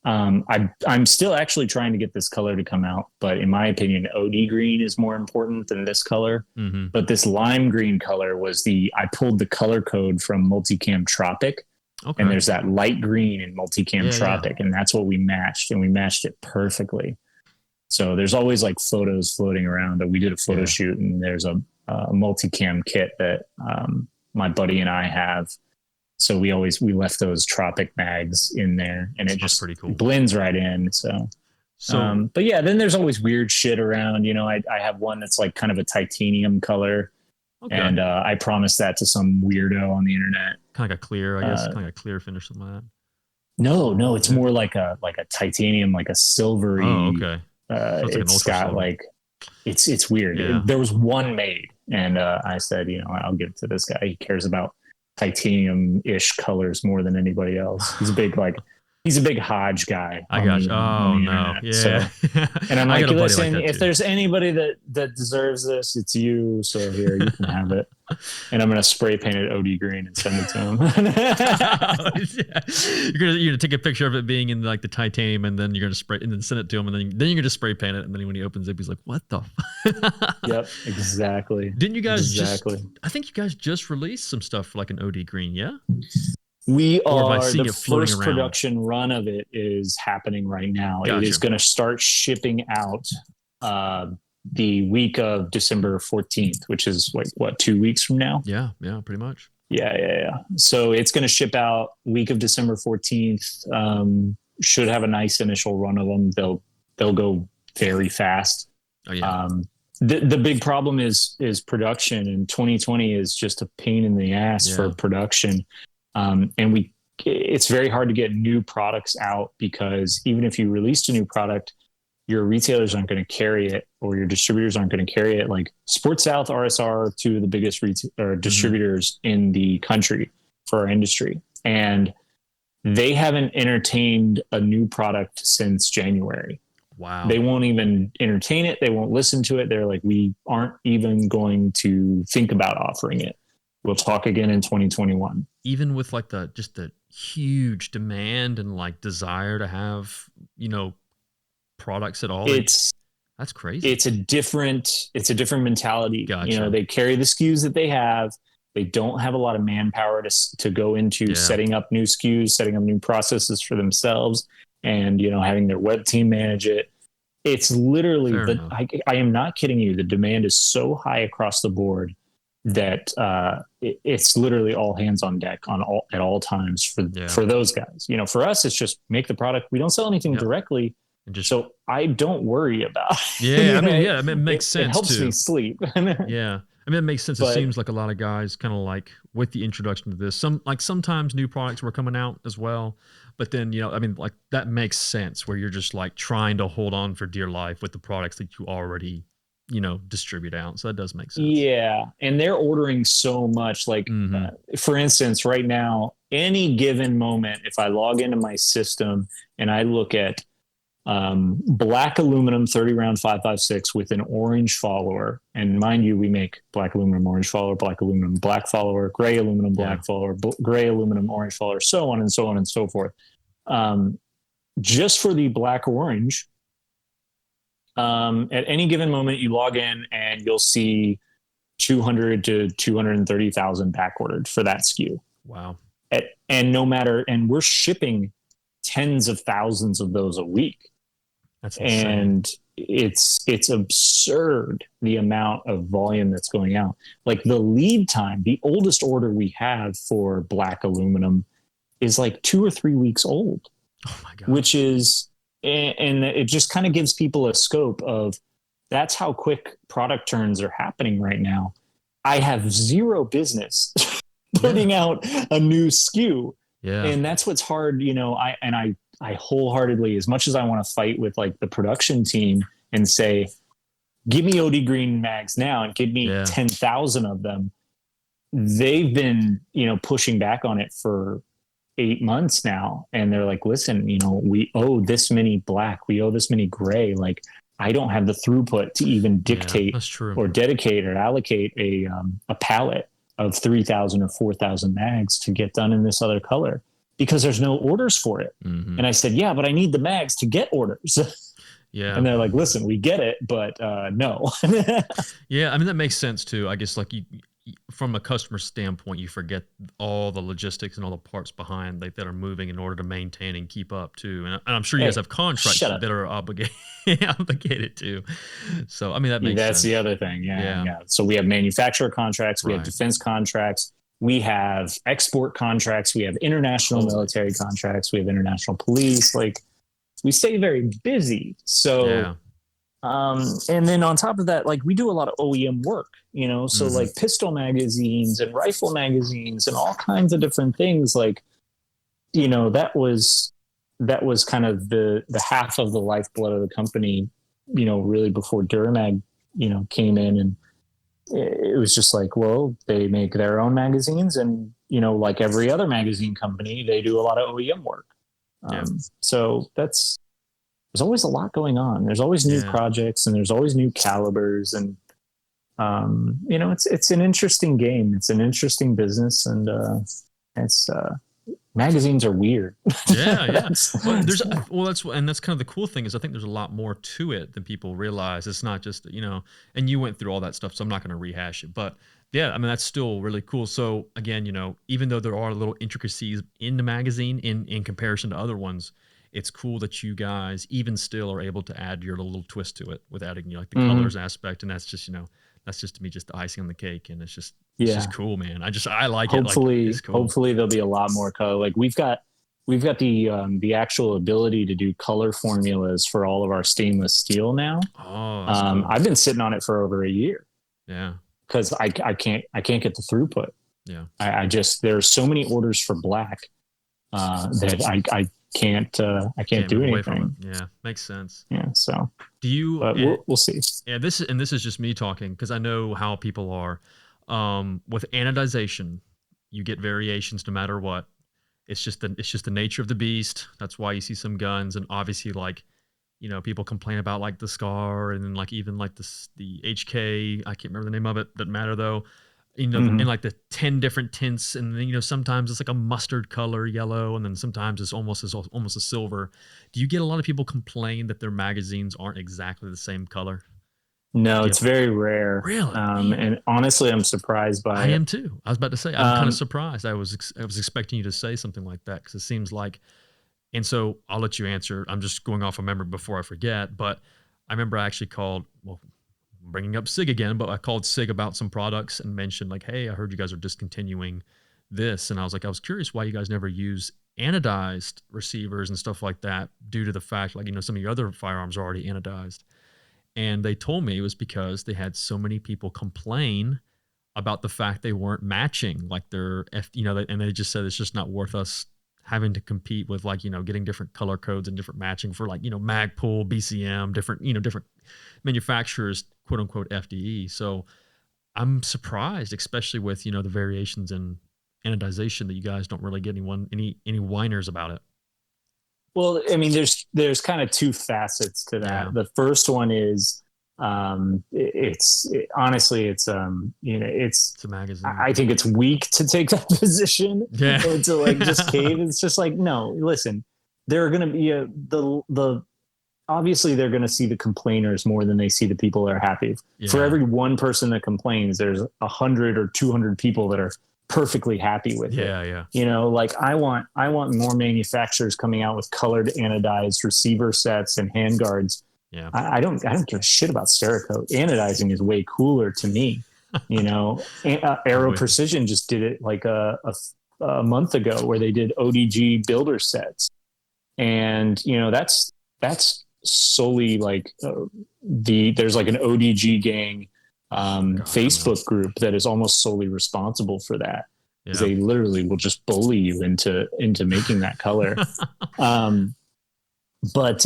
I'm still actually trying to get this color to come out, but in my opinion, OD green is more important than this color. Mm-hmm. But this lime green color I pulled the color code from Multicam Tropic. Okay. And there's that light green in Multicam Tropic, and that's what we matched, and we matched it perfectly. So there's always like photos floating around. We did a photo shoot, and there's a Multicam kit that my buddy and I have. So we left those Tropic mags in there, and it just pretty cool. blends right in. So but yeah, then there's always weird shit around. I have one that's like kind of a titanium color. Okay. And I promised that to some weirdo on the internet. Kind of like a clear, I guess, kind of like a clear finish, something like that. No, it's more like a titanium, like a silvery. Oh, okay. It's got like it's weird. Yeah. There was one made, and I said, I'll give it to this guy. He cares about titanium-ish colors more than anybody else. He's a big Hodge guy. I got you. Oh no, yeah. So, and I'm like, listen, if there's anybody that deserves this, it's you. So here, you can have it. And I'm gonna spray paint it OD green and send it to him. You're gonna take a picture of it being in like the titanium, and then you're gonna spray and then send it to him, and then you're gonna spray paint it, and then when he opens it, he's like, "What the?" Yep, exactly. Didn't you guys I think you guys just released some stuff for like an OD green, yeah? We are the first production run of it is happening right now. Gotcha. It is going to start shipping out the week of December 14th, which is like 2 weeks from now. Yeah, pretty much. Yeah. So it's going to ship out week of December 14th. Should have a nice initial run of them. They'll go very fast. Oh yeah. The big problem is production, and 2020 is just a pain in the ass for production. And it's very hard to get new products out, because even if you released a new product, your retailers aren't going to carry it, or your distributors aren't going to carry it. Like Sport South, RSR are 2 of the biggest distributors in the country for our industry. And they haven't entertained a new product since January. Wow. They won't even entertain it. They won't listen to it. They're like, we aren't even going to think about offering it. We'll talk again in 2021. Even with like the huge demand and like desire to have, products at all. That's crazy. It's a different mentality. Gotcha. They carry the SKUs that they have. They don't have a lot of manpower to go into setting up new SKUs, setting up new processes for themselves, and, having their web team manage it. It's literally, I am not kidding you. The demand is so high across the board that it's literally all hands on deck at all times for those guys. For us, it's just make the product. We don't sell anything directly, so I don't worry about. It makes sense. It helps me sleep. Yeah, it makes sense. It seems like a lot of guys kind of like with the introduction to this. Sometimes new products were coming out as well, but then like that makes sense where you're just like trying to hold on for dear life with the products that you already distribute out. So that does make sense. Yeah. And they're ordering so much. Like, for instance, right now, any given moment, if I log into my system and I look at black aluminum 30 round 5.56 with an orange follower, and mind you, we make black aluminum, orange follower, black aluminum, black follower, gray aluminum, black follower, gray aluminum, orange follower, so on and so on and so forth. Just for the black orange, At any given moment, you log in and you'll see 200 to 230,000 back ordered for that SKU. Wow. And we're shipping tens of thousands of those a week. That's insane. And it's absurd the amount of volume that's going out. Like the lead time, the oldest order we have for black aluminum is like 2 or 3 weeks old. Oh my God. Which is, and it just kind of gives people a scope of that's how quick product turns are happening right now. I have zero business putting out a new SKU. Yeah. And that's what's hard, I wholeheartedly, as much as I want to fight with like the production team and say, give me OD green mags now and give me 10,000 of them. They've been, pushing back on it for 8 months now. And they're like, listen, we owe this many black, we owe this many gray. Like I don't have the throughput to even dictate or dedicate or allocate a pallet of 3,000 or 4,000 mags to get done in this other color because there's no orders for it. Mm-hmm. And I said, yeah, but I need the mags to get orders. Yeah. And they're like, listen, we get it, but no. Yeah. I mean, that makes sense too. I guess like from a customer standpoint, you forget all the logistics and all the parts behind that are moving in order to maintain and keep up too. And I'm sure you guys have contracts that are obligated to. So, I mean, that makes sense. That's the other thing. Yeah. So we have manufacturer contracts, we have defense contracts, we have export contracts, we have international military contracts, we have international police. Like we stay very busy. So, and then on top of that, like we do a lot of OEM work, so like pistol magazines and rifle magazines and all kinds of different things. Like, that was kind of the half of the lifeblood of the company, really before Duramag, came in, and it was just like, well, they make their own magazines and, like every other magazine company, they do a lot of OEM work. So there's always a lot going on. There's always new projects and there's always new calibers. And, it's an interesting game. It's an interesting business. And magazines are weird. Yeah. That's kind of the cool thing is I think there's a lot more to it than people realize. It's not just, and you went through all that stuff, so I'm not going to rehash it. But yeah, I mean, that's still really cool. So again, even though there are little intricacies in the magazine in comparison to other ones, it's cool that you guys even still are able to add your little twist to it with adding like the colors aspect. And that's just, to me, just the icing on the cake. And it's just cool, man. I like it. Like, cool. Hopefully there'll be a lot more color. Like we've got the actual ability to do color formulas for all of our stainless steel now. Oh, that's cool. I've been sitting on it for over a year. Yeah. Cause I can't get the throughput. Yeah. There's so many orders for black, that I can't do anything. Yeah, makes sense. Yeah. So do you? We'll see. Yeah. This is just me talking because I know how people are. With anodization, you get variations no matter what. It's just the nature of the beast. That's why you see some guns, and obviously like, people complain about like the SCAR and then like even like the HK. I can't remember the name of it. Doesn't matter though. And like the 10 different tints, and then sometimes it's like a mustard color yellow, and then sometimes it's almost a silver. Do you get a lot of people complain that their magazines aren't exactly the same color? No, it's very rare. Really? And honestly, I'm surprised by it. I am too. I was about to say, I'm kind of surprised. I was expecting you to say something like that because it seems like, and so I'll let you answer. I'm just going off of memory before I forget, but I remember I actually called, bringing up SIG again, but I called SIG about some products and mentioned like, hey, I heard you guys are discontinuing this. And I was curious why you guys never use anodized receivers and stuff like that due to the fact, like, some of your other firearms are already anodized. And they told me it was because they had so many people complain about the fact they weren't matching like their and they just said it's just not worth us having to compete with like, getting different color codes and different matching for like, Magpul, BCM, different manufacturers, quote unquote FDE. So I'm surprised, especially with, the variations in anodization, that you guys don't really get any whiners about it. Well, I mean, there's kind of two facets to that. Yeah. The first one is, it's a magazine. I think it's weak to take that position. Yeah. To like just cave. It's just like, no, listen, there are going to be obviously they're going to see the complainers more than they see the people that are happy. Yeah. For every one person that complains, there's 100 or 200 people that are perfectly happy with it. Yeah. You know, like I want more manufacturers coming out with colored anodized receiver sets and handguards. Yeah. I don't give a shit about Cerakote. Anodizing is way cooler to me. You know, Aero Precision just did it like a month ago where they did ODG builder sets. And, you know, that's solely like there's like an ODG gang Facebook group that is almost solely responsible for that. Yeah. They literally will just bully you into making that color. But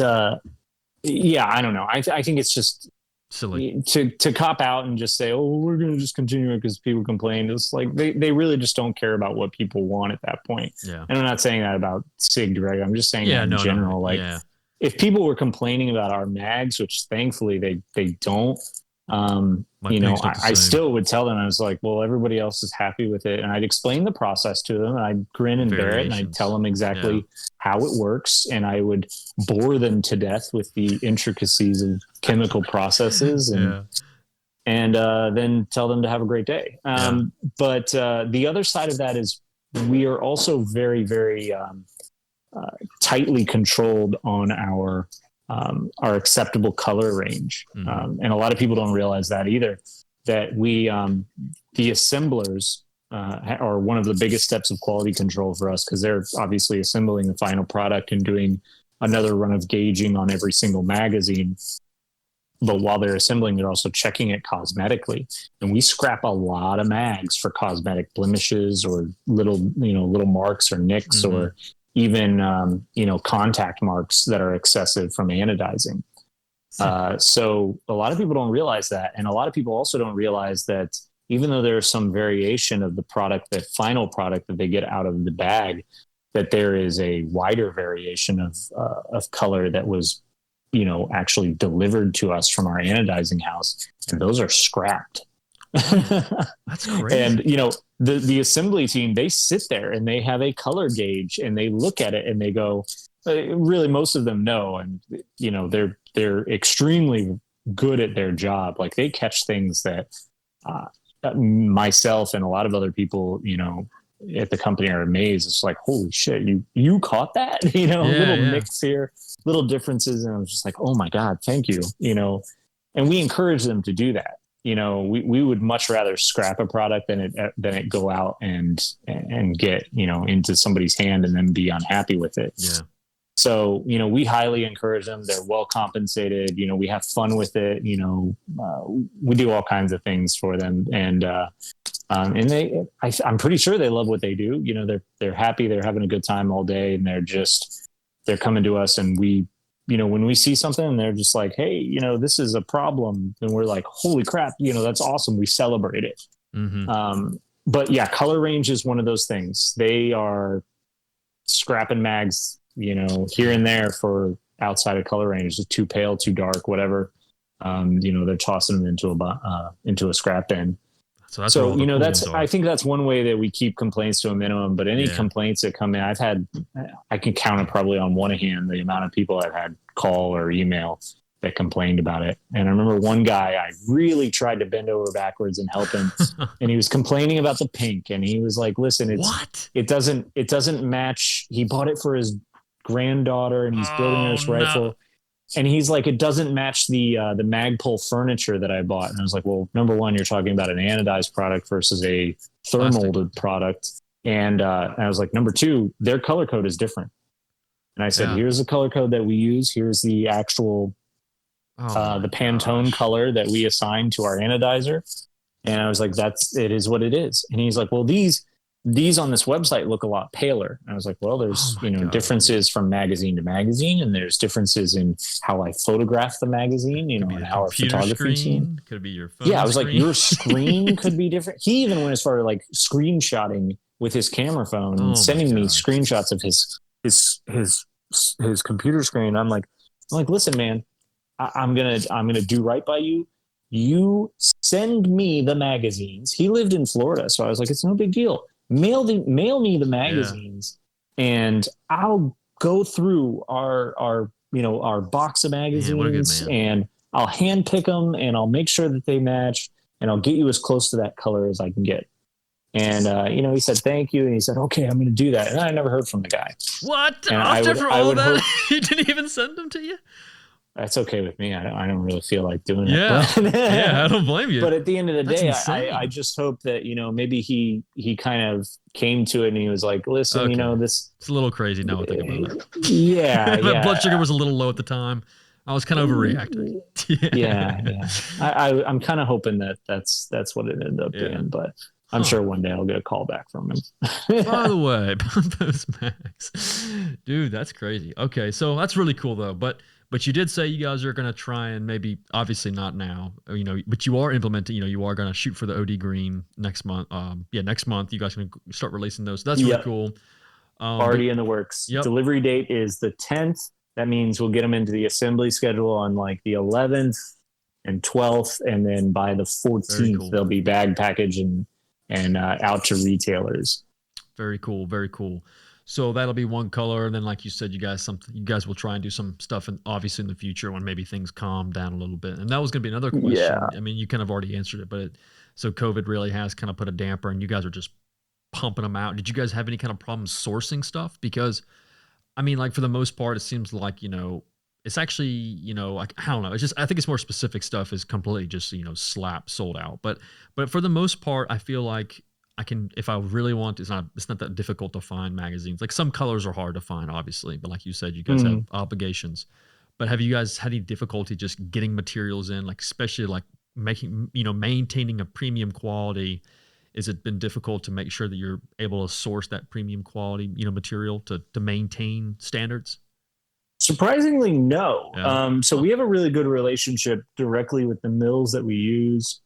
yeah, I don't know. I think it's just silly to cop out and just say, oh, we're going to just continue it because people complain. It's like they really just don't care about what people want at that point. Yeah. And I'm not saying that about SIG Direct. I'm just saying that in general. Like if people were complaining about our mags, which thankfully they don't, you know, I still would tell them, I was like, well, everybody else is happy with it. And I'd explain the process to them, and I'd grin and bear it, and I'd tell them exactly how it works. And I would bore them to death with the intricacies of chemical processes and then tell them to have a great day. But the other side of that is we are also very, very tightly controlled on our acceptable color range. And a lot of people don't realize that either, that we, the assemblers are one of the biggest steps of quality control for us, because they're obviously assembling the final product and doing another run of gauging on every single magazine. But while they're assembling, they're also checking it cosmetically. And we scrap a lot of mags for cosmetic blemishes or little marks or nicks or even, contact marks that are excessive from anodizing. So a lot of people don't realize that. And a lot of people also don't realize that even though there's some variation of the product, the final product that they get out of the bag, that there is a wider variation of color that was, actually delivered to us from our anodizing house. And those are scrapped. That's great. And, the assembly team, they sit there and they have a color gauge and they look at it and they go, really, most of them know. And, they're extremely good at their job. Like they catch things that myself and a lot of other people, at the company are amazed. It's like, holy shit, you caught that, nicks here, little differences. And I was just like, oh my God, thank you. And we encourage them to do that. We would much rather scrap a product than it go out and get, into somebody's hand and then be unhappy with it. Yeah. So, we highly encourage them. They're well compensated. We have fun with it. We do all kinds of things for them. And I'm pretty sure they love what they do. They're happy. They're having a good time all day, and they're coming to us, and we, when we see something and they're just like, hey, this is a problem, and we're like, holy crap, that's awesome. We celebrate it. Mm-hmm. But yeah, color range is one of those things. They are scrapping mags, here and there for outside of color range, just too pale, too dark, whatever. They're tossing them into a scrap bin. So I think that's one way that we keep complaints to a minimum. But any complaints that come in, I can count it probably on one hand the amount of people I've had call or email that complained about it. And I remember one guy, I really tried to bend over backwards and help him, and he was complaining about the pink. And he was like, "Listen, it doesn't match." He bought it for his granddaughter, and he's building this rifle. No. And he's like, it doesn't match the Magpul furniture that I bought. And I was like, well, number one, you're talking about an anodized product versus a thermolded product. And I was like, number two, their color code is different. And I said, here's the color code that we use. Here's the actual, the Pantone color that we assign to our anodizer. And I was like, it is what it is. And he's like, well, these on this website look a lot paler. And I was like, well, there's, differences from magazine to magazine, and there's differences in how I photograph the magazine, and how our photography team. Could be your phone. Yeah, I was like, your screen could be different. He even went as far as like screenshotting with his camera phone and sending me screenshots of his computer screen. I'm like, listen, man, I'm gonna do right by you. You send me the magazines. He lived in Florida, so I was like, it's no big deal. Mail me the magazines, and I'll go through our our box of Man, what a good magazines, man. and I'll hand pick them, and I'll make sure that they match, and I'll get you as close to that color as I can get. And he said thank you, and he said, okay, I'm going to do that. And I never heard from the guy. What? And After all that, he didn't even send them to you? That's okay with me. I don't really feel like doing it. Yeah, yeah, I don't blame you. But at the end of the day, I just hope that maybe he kind of came to it and he was like, listen, this it's a little crazy now. I think about it. Yeah, my blood sugar was a little low at the time. I was kind of overreacting. Yeah. I'm kind of hoping that's what it ended up being, but I'm sure one day I'll get a call back from him. By the way, those Max, dude, that's crazy. Okay, so that's really cool though. But you did say you guys are going to try and maybe, obviously not now, but you are implementing, you are going to shoot for the OD green next month. Next month you guys are going to start releasing those. So that's really cool. Already in the works. Yep. Delivery date is the 10th. That means we'll get them into the assembly schedule on like the 11th and 12th. And then by the 14th, they'll be bag packaged and out to retailers. Very cool. Very cool. So that'll be one color. And then, like you said, you guys will try and do some stuff, and obviously in the future when maybe things calm down a little bit. And that was going to be another question. Yeah. I mean, you kind of already answered it, but so COVID really has kind of put a damper, and you guys are just pumping them out. Did you guys have any kind of problems sourcing stuff? Because, I mean, like for the most part, it seems like, it's actually, like, I don't know. It's just, I think it's more specific stuff is completely just, slap sold out. But for the most part, I feel like I can, if I really want, it's not that difficult to find magazines. Like some colors are hard to find, obviously, but like you said, you guys have obligations. But have you guys had any difficulty just getting materials in, like especially like maintaining a premium quality? Has it been difficult to make sure that you're able to source that premium quality, material to maintain standards? Surprisingly, no. Yeah. So we have a really good relationship directly with the mills that we use.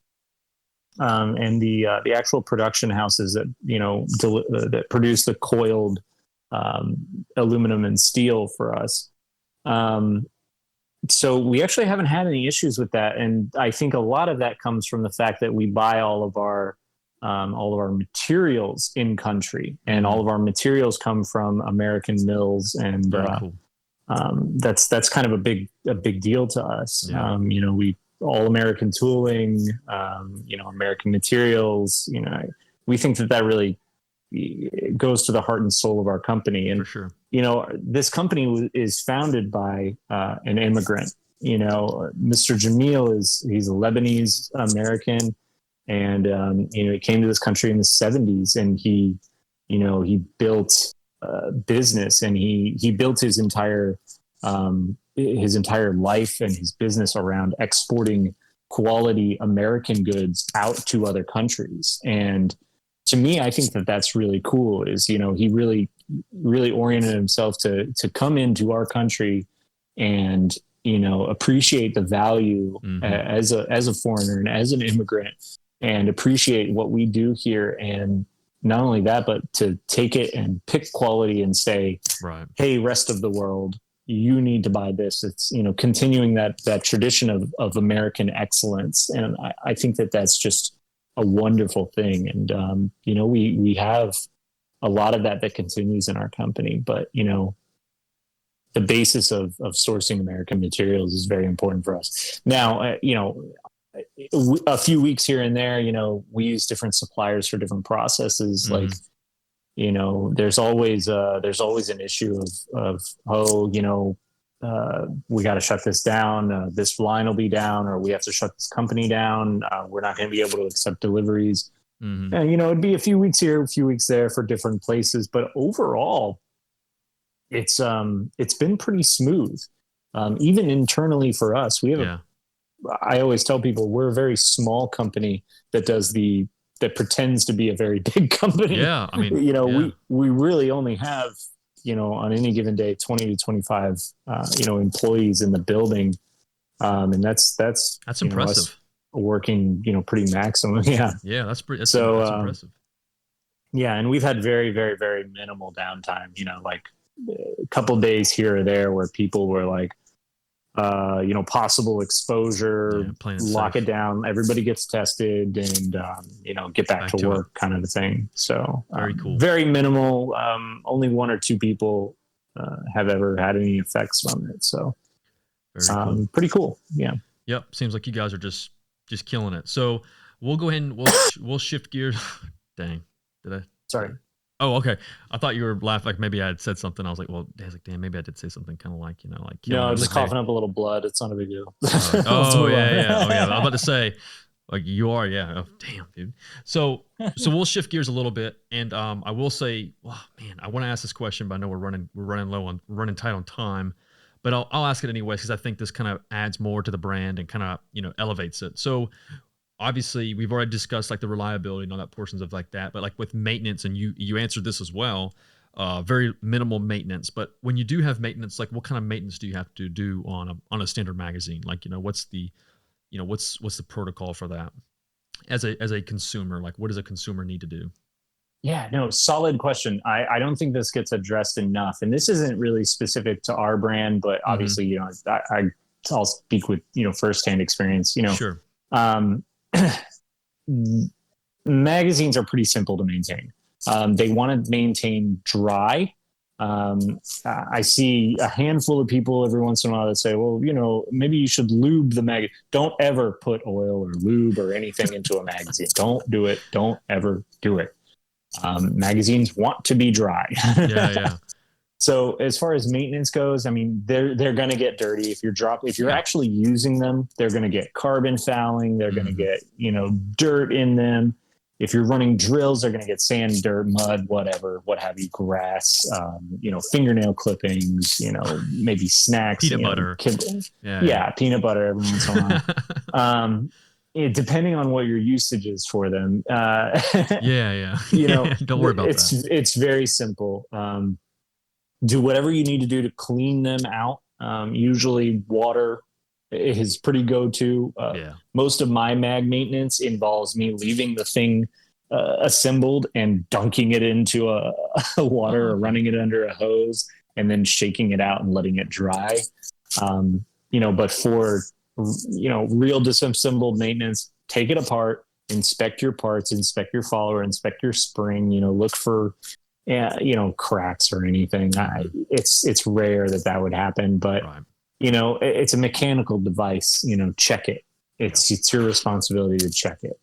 And the actual production houses that that produce the coiled aluminum and steel for us. So we actually haven't had any issues with that, and I think a lot of that comes from the fact that we buy all of our materials in country, and all of our materials come from American mills, and cool. That's kind of a big deal to us. Yeah. We all American tooling, American materials, we think that really goes to the heart and soul of our company. And, for sure. This company is founded by an immigrant, Mr. Jamil he's a Lebanese American. And, he came to this country in the 70s, and he built business, and he built his entire life and his business around exporting quality American goods out to other countries. And to me, I think that's really cool is, he really, really oriented himself to come into our country and, appreciate the value as a foreigner and as an immigrant, and appreciate what we do here. And not only that, but to take it and pick quality and say, right, hey, rest of the world, you need to buy this. It's, continuing that tradition of American excellence. And I think that's just a wonderful thing. And, we have a lot of that continues in our company, but, the basis of sourcing American materials is very important for us. Now, a few weeks here and there, we use different suppliers for different processes. Like, there's always an issue of we got to shut this down. This line will be down, or we have to shut this company down. We're not going to be able to accept deliveries. And, it'd be a few weeks here, a few weeks there for different places. But overall, it's been pretty smooth. Even internally for us, we have I always tell people we're a very small company that pretends to be a very big company. Yeah. I mean, we really only have, on any given day, 20 to 25, employees in the building. And that's impressive. Working, pretty maximum. Yeah. Yeah. That's impressive. Yeah. And we've had very, very, very minimal downtime, like a couple of days here or there where people were like, possible exposure, lock it down, everybody gets tested, and, get back to work kind of a thing. So very cool. Very minimal. Only one or two people have ever had any effects from it. So Very cool. pretty cool. Yeah. Yep. Seems like you guys are just killing it. So we'll go ahead and we'll shift gears. Dang. Did I? Sorry. Oh, okay. I thought you were laughing. Like maybe I had said something. I was like, well, I was like, damn, maybe I did say something kind of like, like. No, just coughing up a little blood. It's not a big deal. Oh yeah. Oh yeah. I was about to say, like you are. Yeah. Oh, damn, dude. So we'll shift gears a little bit, and I will say, well, man, I want to ask this question, but I know we're running tight on time. But I'll ask it anyway because I think this kind of adds more to the brand and kind of elevates it. So obviously we've already discussed like the reliability and all that portions of like that, but like with maintenance, and you answered this as well, very minimal maintenance. But when you do have maintenance, like what kind of maintenance do you have to do on a standard magazine? Like what's the what's the protocol for that as a consumer? Like what does a consumer need to do? Yeah, no, solid question. I don't think this gets addressed enough, and this isn't really specific to our brand, but obviously, I'll speak with firsthand experience. Sure. Magazines are pretty simple to maintain. They want to maintain dry. I see a handful of people every once in a while that say, well, maybe you should lube the mag. Don't ever put oil or lube or anything into a magazine. Don't do it. Don't ever do it. Magazines want to be dry. Yeah. So as far as maintenance goes, I mean, they're going to get dirty. If you're actually using them, they're going to get carbon fouling. They're going to get, dirt in them. If you're running drills, they're going to get sand, dirt, mud, whatever, what have you, grass, fingernail clippings, maybe snacks, peanut butter. Peanut butter every once in a while. Depending on what your usage is for them. Don't worry about that. It's very simple. Do whatever you need to do to clean them out. Usually water is pretty go-to. Most of my mag maintenance involves me leaving the thing assembled and dunking it into a water or running it under a hose and then shaking it out and letting it dry. But for real disassembled maintenance, take it apart, inspect your parts, inspect your follower, inspect your spring, look for, cracks or anything. It's rare that would happen, but right. It's a mechanical device, check it. It's your responsibility to check it.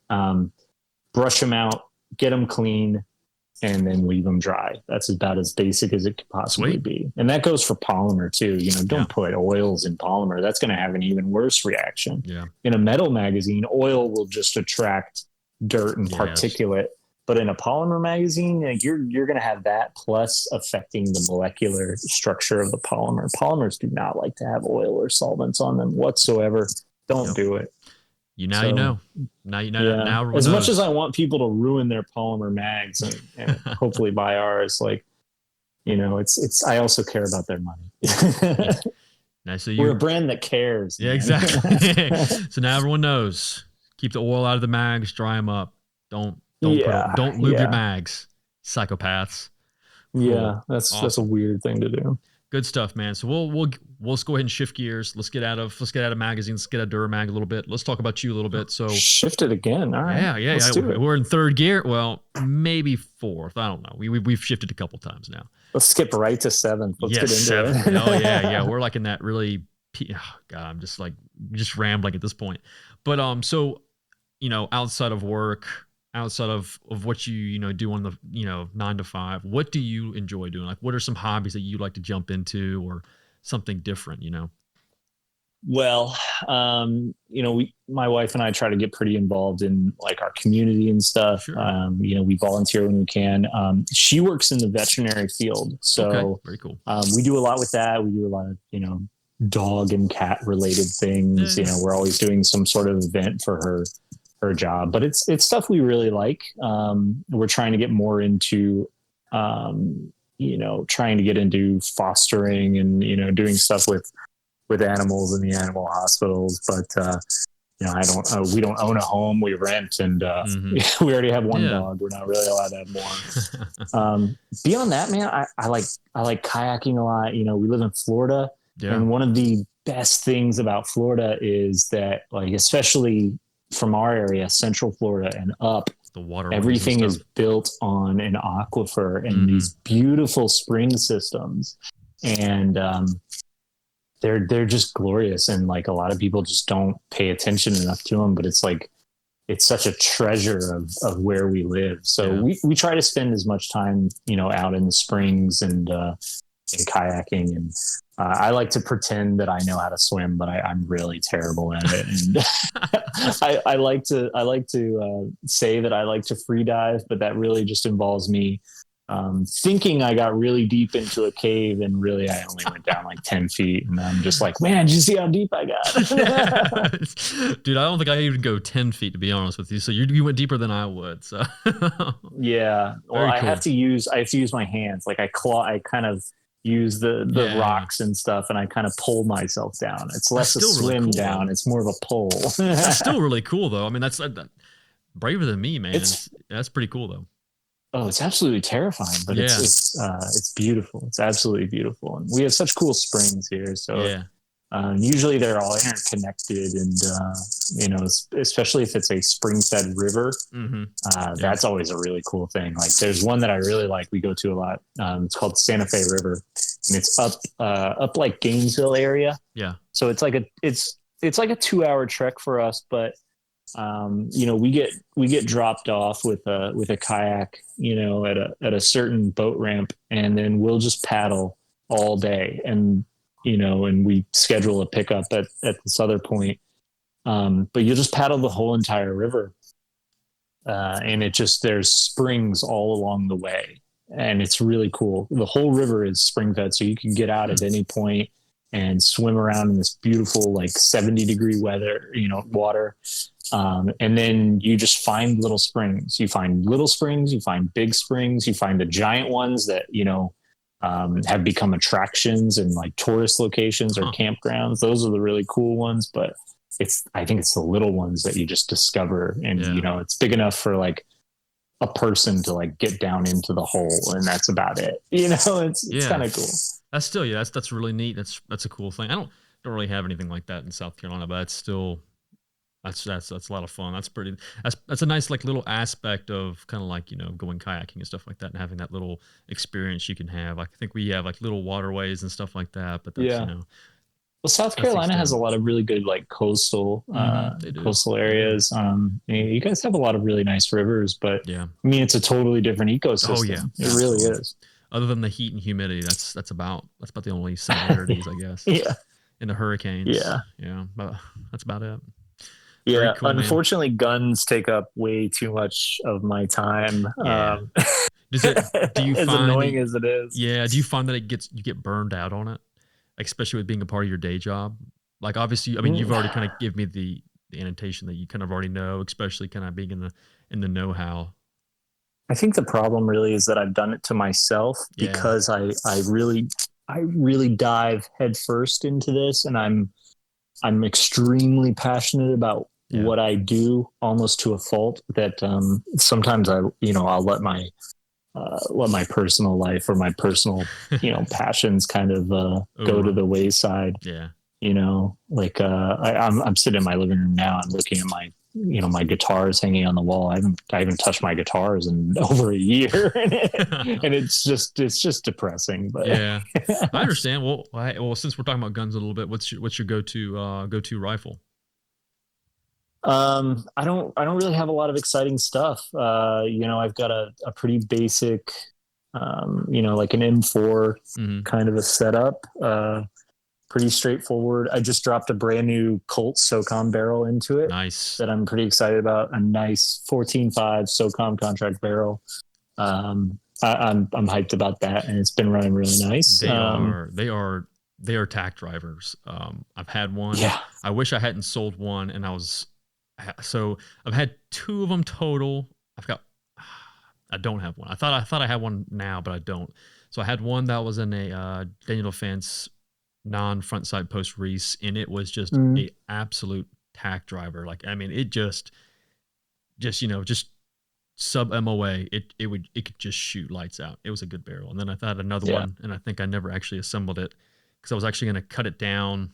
Brush them out, get them clean, and then leave them dry. That's about as basic as it could possibly be. And that goes for polymer too. Don't put oils in polymer. That's going to have an even worse reaction. Yeah. In a metal magazine, oil will just attract dirt and particulate. But in a polymer magazine, you're going to have that plus affecting the molecular structure of the polymer. Polymers do not like to have oil or solvents on them whatsoever. Don't do it. Now you know. Now you know. Yeah. Now as much as I want people to ruin their polymer mags and hopefully buy ours, it's I also care about their money. Now, so we're a brand that cares. Yeah, exactly. So now everyone knows. Keep the oil out of the mags. Dry them up. Don't lube your mags. Psychopaths. Cool. Yeah, that's a weird thing to do. Good stuff, man. So we'll go ahead and shift gears. Let's get out of magazines. Let's get out of Duramag a little bit. Let's talk about you a little bit. So shift it again. All right. Yeah. We're in third gear. Well, maybe fourth. I don't know. We've shifted a couple times now. Let's skip right to seventh. Let's get into seventh. Oh yeah. We're like in that really. I'm just rambling at this point. But so outside of work, outside of what you do on the 9 to 5, what do you enjoy doing? Like, what are some hobbies that you like to jump into, or something different? Well, my wife and I try to get pretty involved in like our community and stuff. Sure. We volunteer when we can. She works in the veterinary field, so very cool. We do a lot with that. We do a lot of dog and cat related things. We're always doing some sort of event for her job, but it's stuff we really like. We're trying to get more into trying to get into fostering and doing stuff with animals in the animal hospitals, but we don't own a home, we rent, and we already have one dog. We're not really allowed to have more. Beyond that, man, I like kayaking a lot. We live in Florida, and one of the best things about Florida is that, like, especially from our area, Central Florida and up, the water, everything is built on an aquifer and these beautiful spring systems. and they're just glorious. And like a lot of people just don't pay attention enough to them, but it's like it's such a treasure of where we live. So we try to spend as much time, out in the springs and kayaking. And I like to pretend that I know how to swim, but I'm really terrible at it. And I like to say that I like to free dive, but that really just involves me thinking I got really deep into a cave, and really I only went down like 10 feet, and I'm just like, man, did you see how deep I got? Dude, I don't think I even go 10 feet, to be honest with you. So you went deeper than I would. So yeah, well, I have to use my hands. Like I kind of use the rocks and stuff, and I kind of pull myself down. It's less a swim really cool, down. Though. It's more of a pull. That's still really cool though. I mean, that's braver than me, man. That's pretty cool though. Oh, it's absolutely terrifying, but it's beautiful. It's absolutely beautiful. And we have such cool springs here. So usually they're all interconnected, and, especially if it's a spring-fed river, that's always a really cool thing. Like there's one that I really like. We go to a lot. It's called Santa Fe River, and it's up like Gainesville area. Yeah. So it's like it's like a 2-hour trek for us, but we get dropped off with a kayak, at a certain boat ramp, and then we'll just paddle all day, and we schedule a pickup at this other point. But you'll just paddle the whole entire river, and there's springs all along the way, and it's really cool. The whole river is spring fed, so you can get out at any point and swim around in this beautiful, like 70-degree weather, water. And then you just find little springs. You find little springs, you find big springs, you find the giant ones that, have become attractions and like tourist locations or campgrounds. Those are the really cool ones, but I think it's the little ones that you just discover, and, it's big enough for like a person to like get down into the hole, and that's about it. It's kind of cool. That's still, that's really neat. That's a cool thing. I don't really have anything like that in South Carolina, but it's still, that's a lot of fun. That's a nice like little aspect of kind of like, going kayaking and stuff like that, and having that little experience you can have. I think we have like little waterways and stuff like that, but that's, well, South Carolina has a lot of really good like coastal areas. You guys have a lot of really nice rivers, but I mean, it's a totally different ecosystem. Oh yeah, it really is. Other than the heat and humidity, that's about the only similarities, I guess. In the hurricanes. But that's about it. Yeah, cool, unfortunately, guns take up way too much of my time. Do you as find annoying as it is? Yeah. Do you find that you get burned out on it, like, especially with being a part of your day job? Like, obviously, I mean, you've already kind of given me the annotation that you kind of already know, especially kind of being in the know-how. I think the problem really is that I've done it to myself because I really dive headfirst into this, and I'm extremely passionate about what I do, almost to a fault, that sometimes I'll let my personal life or my personal passions kind of go to the wayside. I'm sitting in my living room now, I'm looking at my guitars hanging on the wall. I haven't touched my guitars in over a year, and it's just depressing. But I understand. Well, since we're talking about guns a little bit, what's your go-to rifle? I don't really have a lot of exciting stuff. I've got a pretty basic, like an M4 kind of a setup. Pretty straightforward. I just dropped a brand new Colt SOCOM barrel into it. Nice. That I'm pretty excited about. A nice 14.5 SOCOM contract barrel. I'm hyped about that, and it's been running really nice. They are tack drivers. I've had one. Yeah. I wish I hadn't sold one, and I've had 2 of them total. I don't have one. I thought I had one now, but I don't. So I had one that was in a Daniel Defense non-front side post Reese, and it was just a absolute tack driver. Like, I mean, it just sub MOA, it could just shoot lights out. It was a good barrel. And then I thought another one, and I think I never actually assembled it because I was actually going to cut it down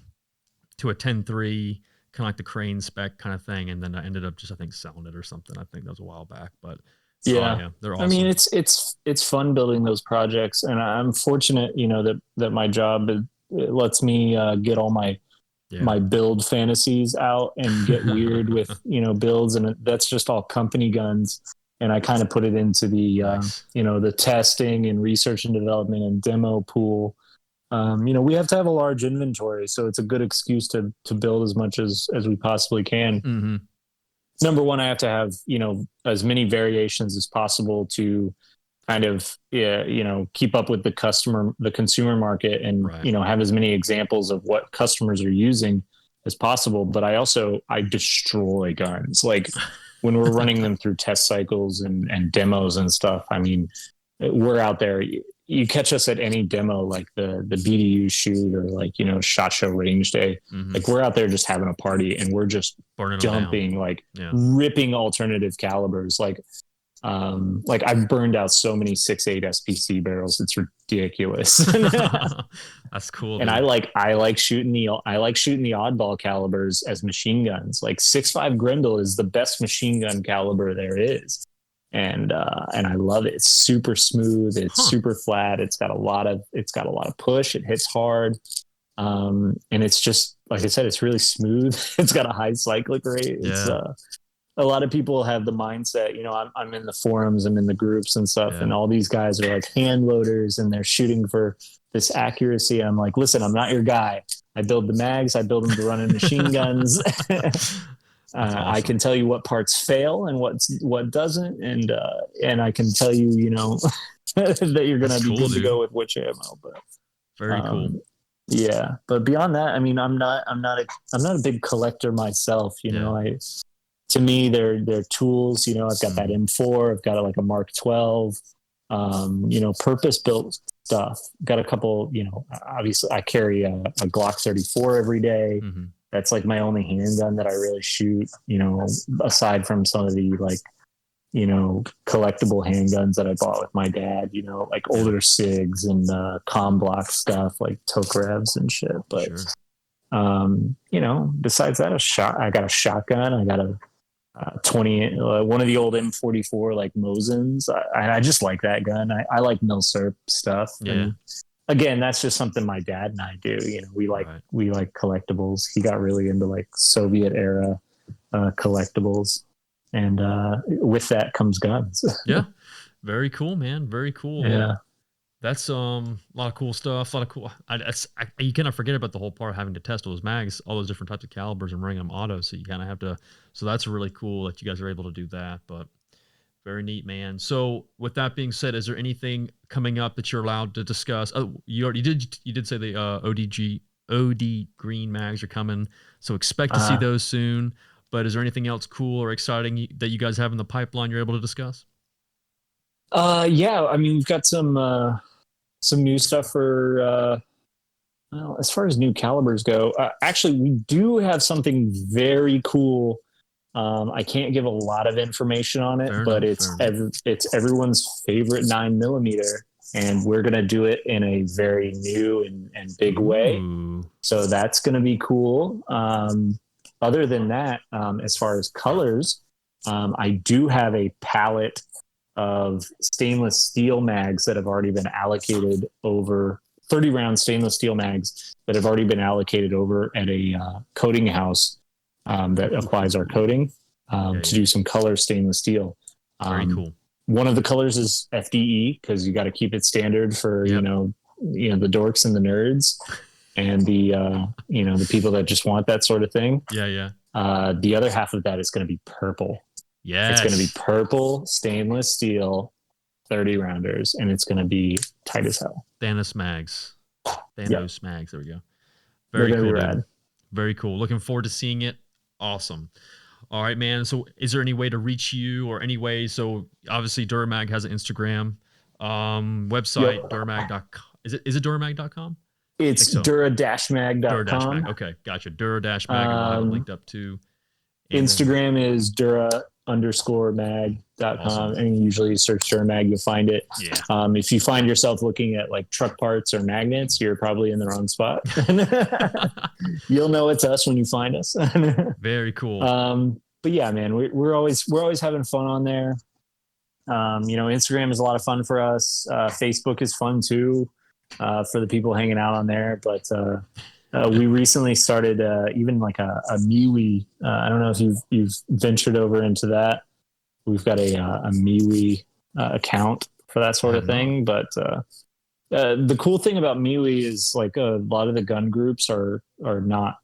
to a 10.3, kind of like the Crane spec kind of thing. And then I ended up just, I think, selling it or something. I think that was a while back, but Yeah. yeah, they're I mean, awesome. it's fun building those projects, and I'm fortunate, that my job it lets me get all Yeah. my build fantasies out and get weird with builds, and that's just all company guns, and I kind of put it into the Nice. the testing and research and development and demo pool. We have to have a large inventory, so it's a good excuse to build as much as we possibly can. Mm-hmm. Number one, I have to have as many variations as possible to kind of keep up with the consumer market, and Right. have as many examples of what customers are using as possible. But I destroy guns, like when we're running them through test cycles and demos and stuff. I mean, we're out there. You catch us at any demo, like the BDU shoot, or like SHOT Show range day. Mm-hmm. Like we're out there just having a party, and we're just Burning dumping, like yeah. ripping alternative calibers. Like I've burned out so many 6.8 SPC barrels. It's ridiculous. That's cool. And I like shooting the oddball calibers as machine guns. Like 6.5 Grendel is the best machine gun caliber there is. And I love it. It's super smooth. It's super flat. It's got a lot of push. It hits hard. And it's just, like I said, it's really smooth. It's got a high cyclic rate. It's a lot of people have the mindset, I'm in the forums, I'm in the groups and stuff, and all these guys are like hand loaders and they're shooting for this accuracy. I'm like, listen, I'm not your guy. I build the mags. I build them to run in machine guns. Awesome. I can tell you what parts fail and what doesn't, and I can tell you, that you're going to be good to go with which ammo. But very cool. Yeah, but beyond that, I mean, I'm not a big collector myself. To me, they're tools. I've got that M4. I've got like a Mark 12. Purpose built stuff. Got a couple. Obviously, I carry a Glock 34 every day. Mm-hmm. That's like my only handgun that I really shoot. Aside from some of the collectible handguns that I bought with my dad. Like older SIGs and comm block stuff, like Tokarevs and shit. But besides that, I got a shotgun. I got a 20, one of the old M44 like Mosins. I just like that gun. I like Milsurp stuff. Yeah. And again, that's just something my dad and I do. We like collectibles. He got really into like Soviet era collectibles, and with that comes guns. Yeah, very cool, man. Very cool. Yeah. That's a lot of cool stuff. A lot of cool. You cannot forget about the whole part of having to test those mags, all those different types of calibers, and running them auto. So you kind of have to. So that's really cool that you guys are able to do that. But very neat, man. So with that being said, is there anything coming up that you're allowed to discuss? Oh, you did say the OD green mags are coming. So expect to see those soon. But is there anything else cool or exciting that you guys have in the pipeline you're able to discuss? Yeah, I mean, we've got some new stuff for, as far as new calibers go. Actually, we do have something very cool. I can't give a lot of information on it, but it's everyone's favorite 9mm, and we're going to do it in a very new and big way. So that's going to be cool. Other than that, as far as colors, I do have a palette of stainless steel mags that have already been allocated over 30 round stainless steel mags that have already been allocated over at a coating house that applies our coating to do some color stainless steel. Very cool. One of the colors is FDE because you got to keep it standard for, the dorks and the nerds and the people that just want that sort of thing. Yeah. The other half of that is going to be purple. Yeah, it's going to be purple stainless steel 30 rounders, and it's going to be tight as hell. Thanos mags. Mags. There we go. Very cool. Rad. Very cool. Looking forward to seeing it. Awesome. All right, man. So is there any way to reach you or any way? So obviously Duramag has an Instagram website, Duramag.com. Is it Duramag.com? It's Dura-mag.com. Dura-mag. Okay, gotcha. Dura-mag. I'll have it linked up to. Instagram is Dura_mag.com. Awesome. And usually you search Duramag, you'll find it. Yeah. If you find yourself looking at like truck parts or magnets, you're probably in the wrong spot. You'll know it's us when you find us. Very cool. But yeah, man, we're always having fun on there. Instagram is a lot of fun for us. Facebook is fun too, for the people hanging out on there. But we recently started even like a MeWe. I don't know if you've ventured over into that. We've got a MeWe account for that sort of thing. But the cool thing about MeWe is like a lot of the gun groups are not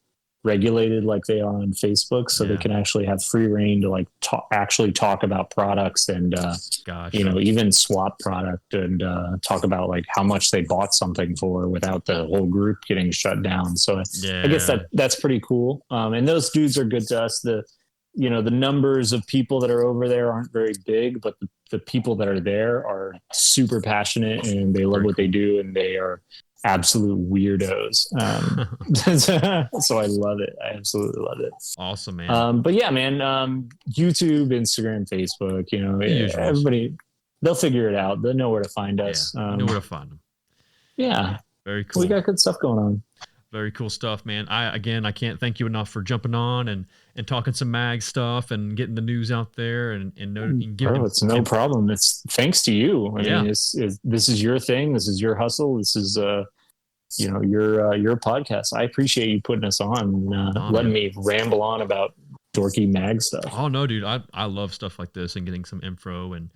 regulated like they are on Facebook, so they can actually have free reign to like actually talk about products and even swap product and talk about like how much they bought something for without the whole group getting shut down. So I guess that's pretty cool. And those dudes are good to us. The numbers of people that are over there aren't very big, but the people that are there are super passionate and they love what they do, and they are absolute weirdos. So I love it. I absolutely love it. Awesome, man. But yeah, man, YouTube, Instagram, Facebook, everybody, they'll figure it out. They'll know where to find us. Know where to find them. Yeah. Very cool. We got good stuff going on. Very cool stuff, man. I can't thank you enough for jumping on and talking some mag stuff and getting the news out there and giving. It's no problem. It's thanks to you. I mean, this is your thing. This is your hustle. This is your podcast. I appreciate you putting us on, letting me ramble on about dorky mag stuff. Oh no, dude. I love stuff like this and getting some info and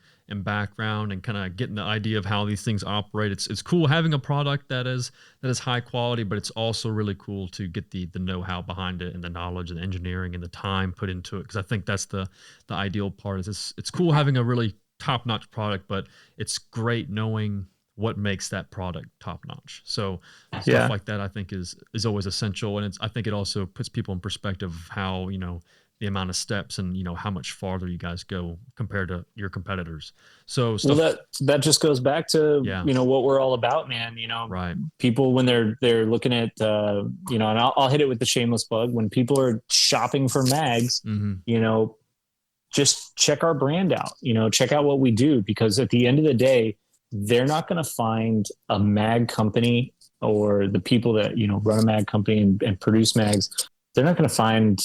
background and kind of getting the idea of how these things operate. It's cool having a product that is high quality, but it's also really cool to get the know-how behind it and the knowledge and engineering and the time put into it. Cause I think that's the ideal part is it's cool having a really top-notch product, but it's great knowing what makes that product top-notch. So stuff like that I think is always essential. And I think it also puts people in perspective of how, the amount of steps and how much farther you guys go compared to your competitors. So that just goes back to what we're all about, man. Right. People when they're looking at and I'll hit it with the shameless plug. When people are shopping for mags, just check our brand out. Check out what we do, because at the end of the day, they're not going to find a mag company or the people that run a mag company and produce mags. They're not going to find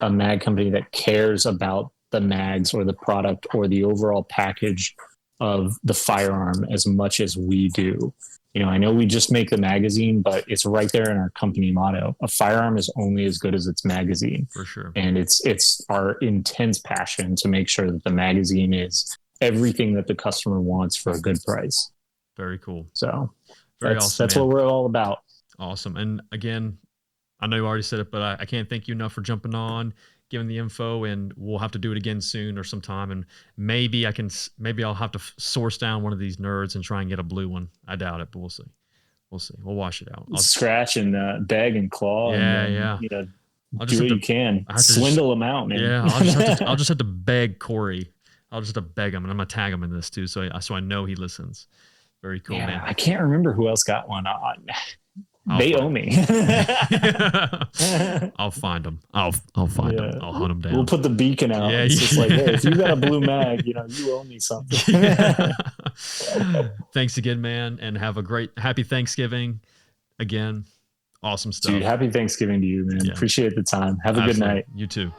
a mag company that cares about the mags or the product or the overall package of the firearm as much as we do. I know we just make the magazine, but it's right there in our company motto. A firearm is only as good as its magazine. For sure. And it's our intense passion to make sure that the magazine is everything that the customer wants for a good price. Very cool. So that's what we're all about. Awesome. And again, I know you already said it, but I can't thank you enough for jumping on, giving the info, and we'll have to do it again soon or sometime. And maybe I'll have to source down one of these nerds and try and get a blue one. I doubt it, but we'll see. We'll wash it out. I'll scratch and beg and claw. Yeah. I'll do what you can. Swindle them out, man. Yeah. I'll just have to beg Corey. I'll just have to beg him, and I'm gonna tag him in this too, so I know he listens. Very cool, man. I can't remember who else got one. They owe me. I'll find them. I'll find them. I'll hunt them down. We'll put the beacon out. It's just like, hey, if you got a blue mag, you owe me something. Thanks again, man, and have a happy Thanksgiving. Again, awesome stuff. Dude, happy Thanksgiving to you, man. Appreciate the time. Have a good night. You too.